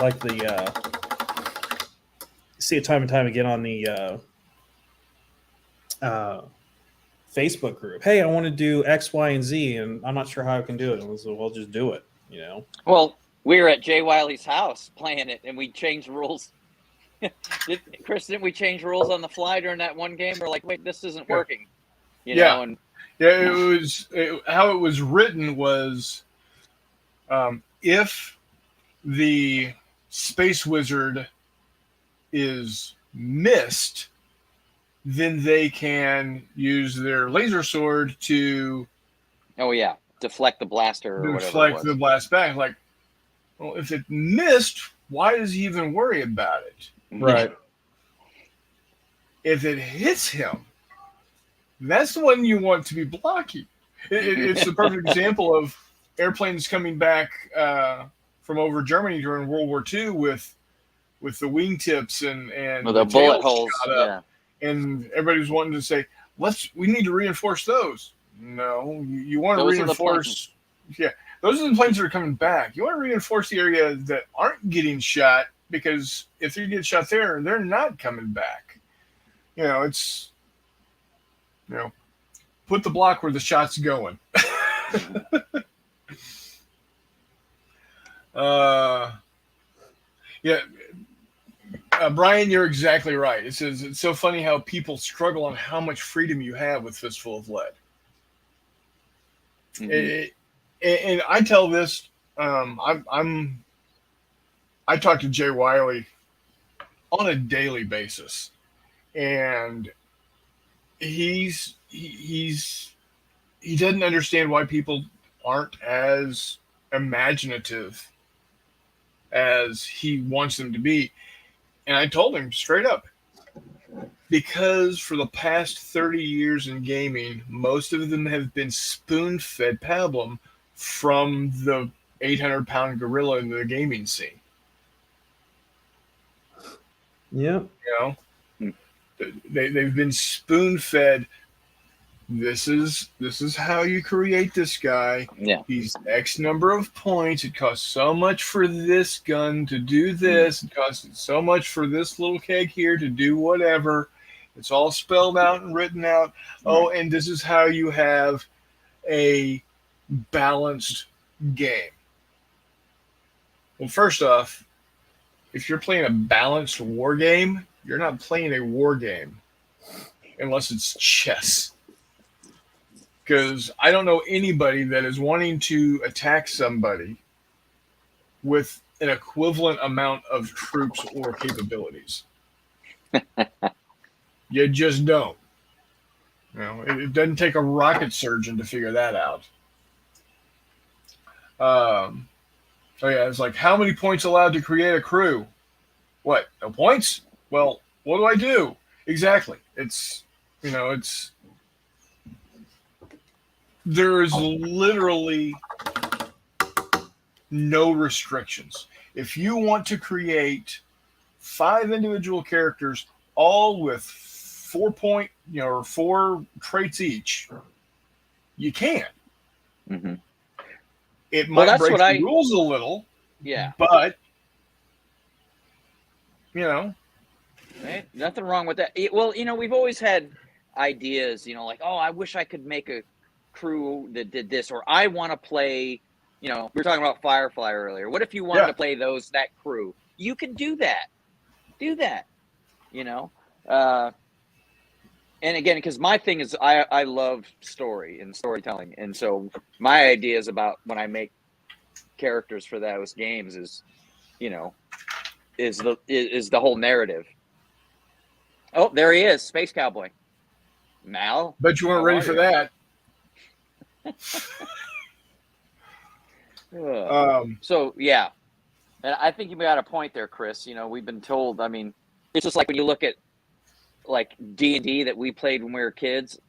Facebook group. Hey, I want to do X, Y, and Z, and I'm not sure how I can do it. And so, well, just do it. Well, we were at Jay Wiley's house playing it, and we changed rules. Chris, didn't we change rules on the fly during that one game? We're like, wait, this isn't working. Know, and how it was written was, if the space wizard is missed, then they can use their laser sword to deflect the blaster or whatever. Deflect the blast back. Like, well, if it missed, why does he even worry about it? Right. If it hits him, that's the one you want to be blocking. It's the perfect example of airplanes coming back from over Germany during World War II with the wingtips and the bullet holes. Yeah. And everybody was wanting to say, we need to reinforce those. No, you want to reinforce. Yeah, those are the planes that are coming back. You want to reinforce the area that aren't getting shot, because if they get shot there, they're not coming back. It's put the block where the shot's going. Brian, you're exactly right. It says it's so funny how people struggle on how much freedom you have with Fistful of Lead. Mm-hmm. And I tell this, I talk to Jay Wiley on a daily basis, and he doesn't understand why people aren't as imaginative as he wants them to be. And I told him straight up, Because for the past 30 years in gaming, most of them have been spoon-fed pablum from the 800-pound gorilla in the gaming scene. Yeah. You know, they've been spoon-fed. This is how you create this guy. Yeah. He's X number of points. It costs so much for this gun to do this. It costs so much for this little keg here to do whatever. It's all spelled out and written out. Oh, and this is how you have a balanced game. Well, first off, if you're playing a balanced war game, you're not playing a war game unless it's chess. Because I don't know anybody that is wanting to attack somebody with an equivalent amount of troops or capabilities. You just don't. You know, it doesn't take a rocket surgeon to figure that out. Oh yeah, it's like, how many points allowed to create a crew? What? No points? Well, what do I do? Exactly. It's, you know, it's, there is literally no restrictions. If you want to create 5 individual characters, all with 4 point, you know, or 4 traits each, you can. Mm-hmm. It might that's break what the rules a little, Yeah. but you know, Right? Nothing wrong with that. Well, you know, we've always had ideas, you know, like, oh, I wish I could make a crew that did this, or I want to play, you know, we were talking about Firefly earlier. What if you wanted to play that crew? You can do that. Do that, you know? And again, because my thing is I love story and storytelling. And so my ideas about when I make characters for those games is, you know, is the whole narrative. Oh, there he is, Space Cowboy. Mal. Bet you weren't ready for that. So yeah, and I think you got a point there, Chris. You know, we've been told. I mean, it's just like when you look at like D&D that we played when we were kids.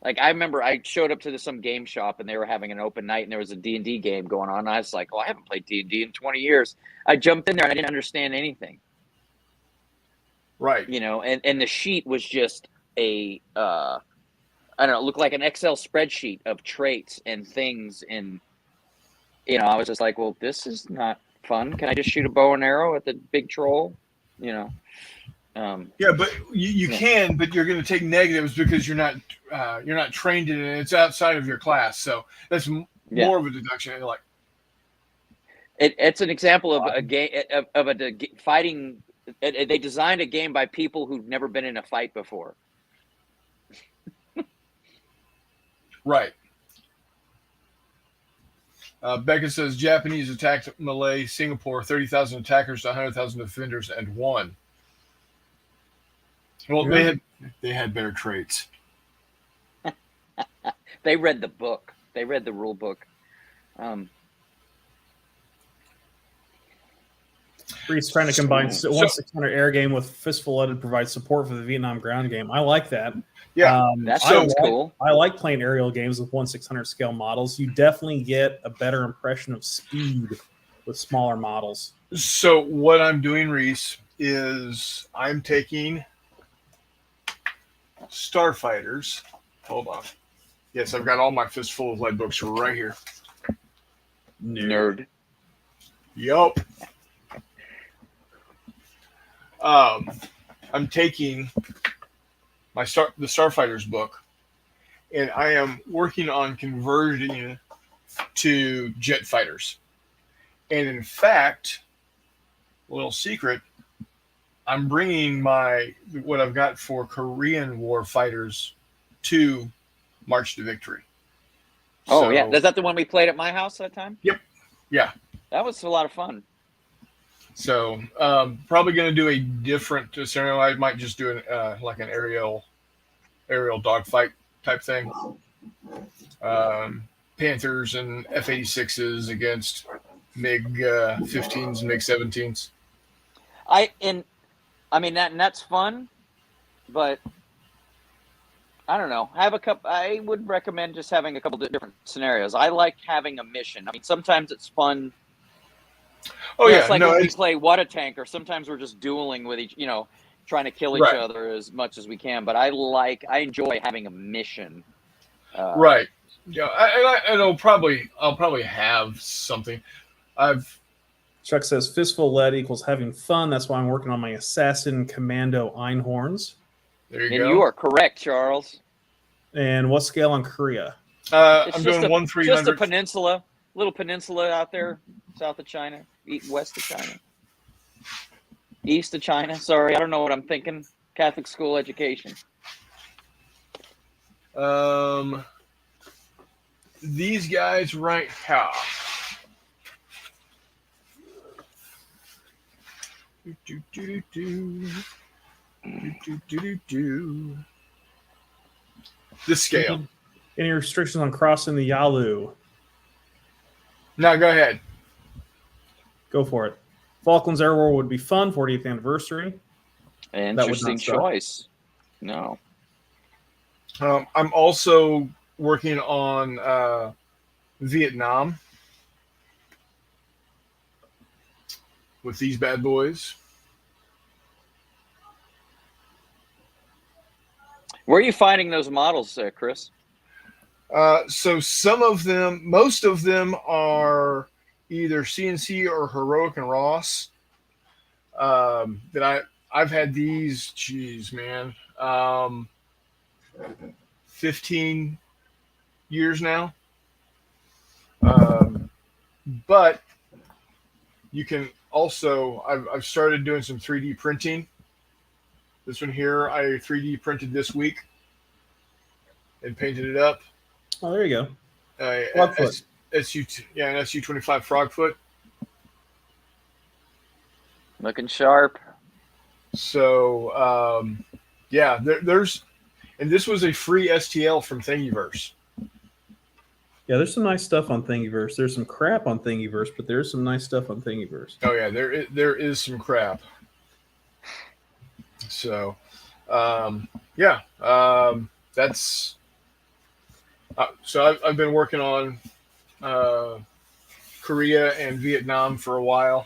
Like I remember, I showed up to some game shop and they were having an open night and there was a D&D game going on. And I was like, "Oh, I haven't played D&D in 20 years." I jumped in there and I didn't understand anything. Right. You know, and the sheet was just a I don't know, it looked like an Excel spreadsheet of traits and things, and you know, I was just like, well, this is not fun. Can I just shoot a bow and arrow at the big troll? You know. Yeah, but you can, but you're going to take negatives because you're not trained in it. It's outside of your class, so that's more of a deduction. Like, it's an example of a game of a fighting. They designed a game by people who've never been in a fight before. Right. Becca says Japanese attacked Malay, Singapore, 30,000 attackers to 100,000 defenders and won. Well, they had better traits. They read the book. They read the rule book. Reed's trying to combine 1/600 air game with Fistful Loaded provides support for the Vietnam ground game. I like that. Yeah, that sounds cool. I like playing aerial games with 1/600 scale models. You definitely get a better impression of speed with smaller models. So what I'm doing, Reese, is I'm taking Starfighters. Hold on. Yes, I've got all my Fistful of Lead books right here. Nerd. Yup. I'm taking the Starfighters book, and I am working on converting to jet fighters. And in fact, a little secret, I'm bringing what I've got for Korean War fighters to March to Victory. Oh, yeah. Is that the one we played at my house that time? Yep. Yeah. That was a lot of fun. So probably going to do a different scenario. I might just do like an aerial dogfight type thing. Panthers and F-86s against MiG-15s, MiG-17s. I mean that's fun, but I don't know. Have a couple. I would recommend just having a couple of different scenarios. I like having a mission. I mean, sometimes it's fun. Oh yeah, It's like no, when we it's play What a Tank, or sometimes we're just dueling with each, trying to kill each Right. other as much as we can. But I enjoy having a mission. right. Yeah, and I'll probably have something. Chuck says fistful lead equals having fun. That's why I'm working on my assassin commando Einhorns. There you And go. you are correct, Charles. And what scale on Korea? I'm doing just 1/300. a peninsula, little peninsula out there, south of China, west of China, east of China. Sorry, I don't know what I'm thinking. Catholic school education. These guys right here. This scale. Any restrictions on crossing the Yalu? No, go ahead. Go for it. Falklands Air War would be fun. 40th anniversary. Interesting choice. No. I'm also working on Vietnam with these bad boys. Where are you finding those models, Chris? So most of them are either CNC or Heroic and Ross. That I've had these, geez, man, 15 years now. But you can also, I've started doing some 3D printing. This one here, I 3D printed this week and painted it up. Oh, there you go. Frogfoot. An SU-25 Frogfoot. Looking sharp. So, there's, and this was a free STL from Thingiverse. Yeah, there's some nice stuff on Thingiverse. There's some crap on Thingiverse, but there's some nice stuff on Thingiverse. Oh yeah, there is some crap. So, that's. So I've been working on Korea and Vietnam for a while.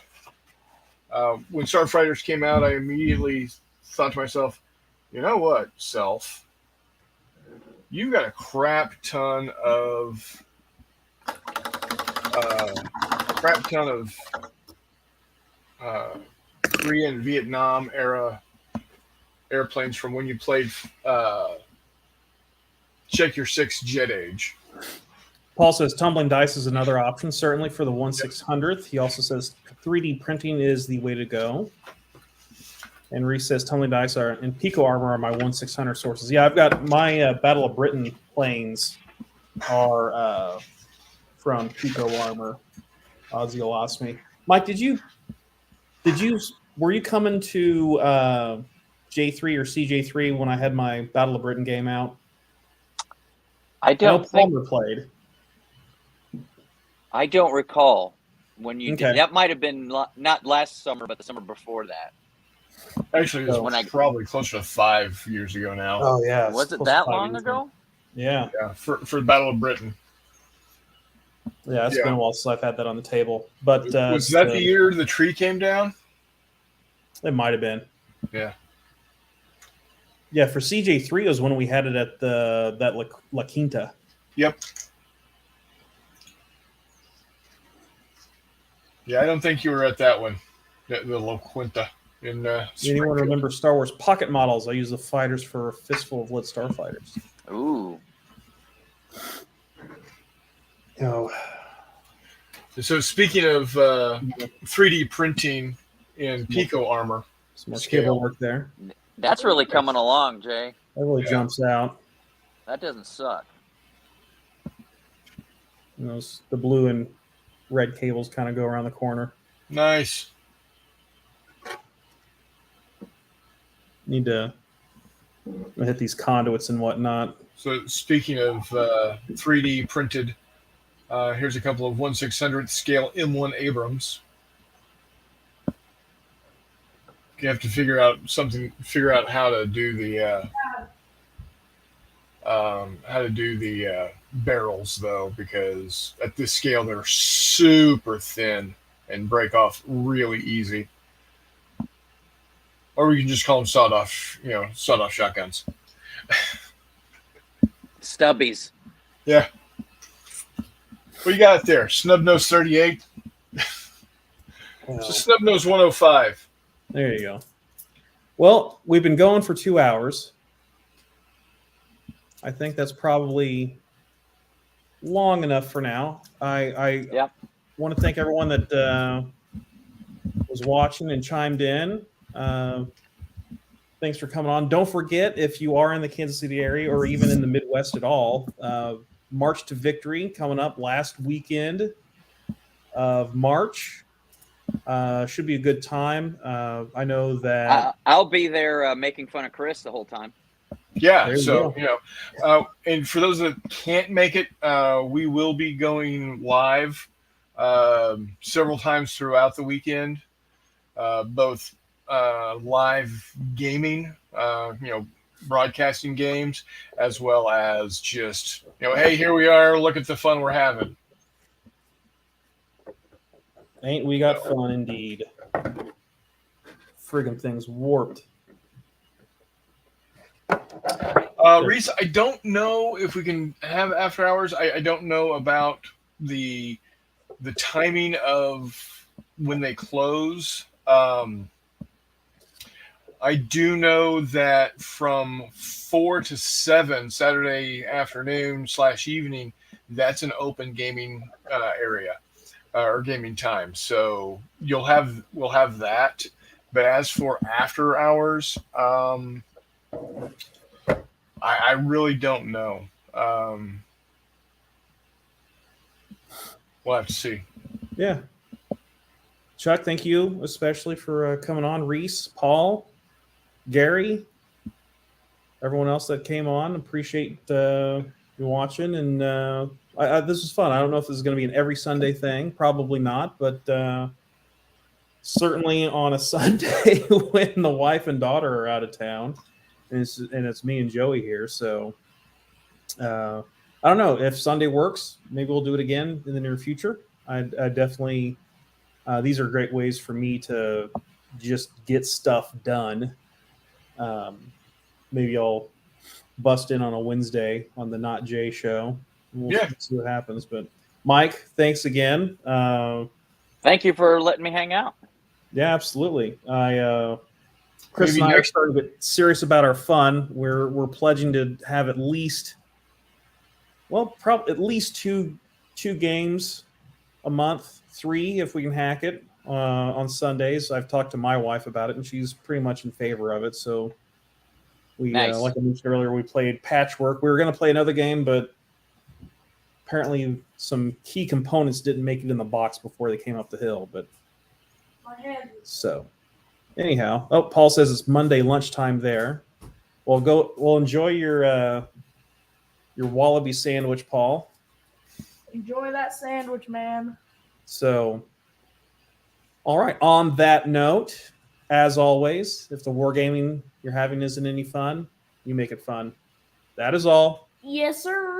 When Starfighters came out, I immediately thought to myself, you know what, self? You've got a crap ton of Korea and Vietnam era airplanes from when you played Check Your Six Jet Age. Paul says tumbling dice is another option, certainly for the 1/600th. He also says 3D printing is the way to go. And Reese says tumbling dice and Pico armor are my 1/600 sources. Yeah, I've got my Battle of Britain planes are from Pico armor. Ozzy will ask me, Mike, were you coming to J3 or CJ3 when I had my Battle of Britain game out? I don't think Palmer played. I don't recall when you Okay. did. That might have been not last summer, but the summer before that. Actually, this When was I- probably closer to 5 years ago now. Oh yeah, Was it that long ago? Yeah, Yeah, for the Battle of Britain. yeah. It's Yeah. been a while since I've had that on the table. But Was that the year the tree came down? It might have been. Yeah. Yeah, for CJ3 was when we had it at that La Quinta. Yep. Yeah, I don't think you were at that one, the La Quinta in Anyone Springfield. remember Star Wars pocket models? I use the fighters for a fistful of lit starfighters. Ooh. So speaking of 3D printing in Pico armor, Some more Scale. cable work there. That's really coming along, Jay. That really jumps out. That doesn't suck. The blue and red cables kind of go around the corner. nice. Need to hit these conduits and whatnot. So speaking of 3D printed, here's a couple of 1/600th scale M1 Abrams. You have to figure out something. Figure out how to do the barrels though, because at this scale they're super thin and break off really easy. Or we can just call them sawed-off shotguns. Stubbies. Yeah. What you got there? Snub nose 38. Well, So snub nose 105. there you go. Well, we've been going for 2 hours. I think that's probably long enough for now. I want to thank everyone that was watching and chimed in. Thanks for coming on. Don't forget, if you are in the Kansas City area or even in the Midwest at all, March to Victory coming up last weekend of March. Should be a good time. I know that I'll be there making fun of Chris the whole time. Yeah, so and for those that can't make it, we will be going live several times throughout the weekend, both live gaming, broadcasting games, as well as just hey, here we are, look at the fun we're having. ain't we got fun indeed. Friggin' thing's warped. Reese, I don't know if we can have after hours. I don't know about the timing of when they close. I do know that from 4 to 7 Saturday afternoon / evening, that's an open gaming area or gaming time. So we'll have that. But as for after hours, I really don't know. We'll have to see. Yeah. Chuck, thank you especially for coming on. Reese, Paul, Gary, everyone else that came on. Appreciate you watching. And this was fun. I don't know if this is going to be an every Sunday thing. Probably not. But certainly on a Sunday when the wife and daughter are out of town. And it's me and Joey here. So I don't know if Sunday works. Maybe we'll do it again in the near future. I definitely these are great ways for me to just get stuff done. Maybe I'll bust in on a Wednesday on the NotJay show. We'll see what happens. But Mike, thanks again. Thank you for letting me hang out. Yeah, absolutely. Chris and I are starting to get serious about our fun. We're pledging to have at least, at least two games a month, 3 if we can hack it on Sundays. I've talked to my wife about it, and she's pretty much in favor of it. So we, nice. Like I mentioned earlier, we played Patchwork. We were going to play another game, but apparently some key components didn't make it in the box before they came up the hill. But so. Anyhow, Paul says it's Monday lunchtime there. Well, enjoy your wallaby sandwich, Paul. Enjoy that sandwich, man. So, all right. On that note, as always, if the wargaming you're having isn't any fun, you make it fun. That is all. Yes, sir.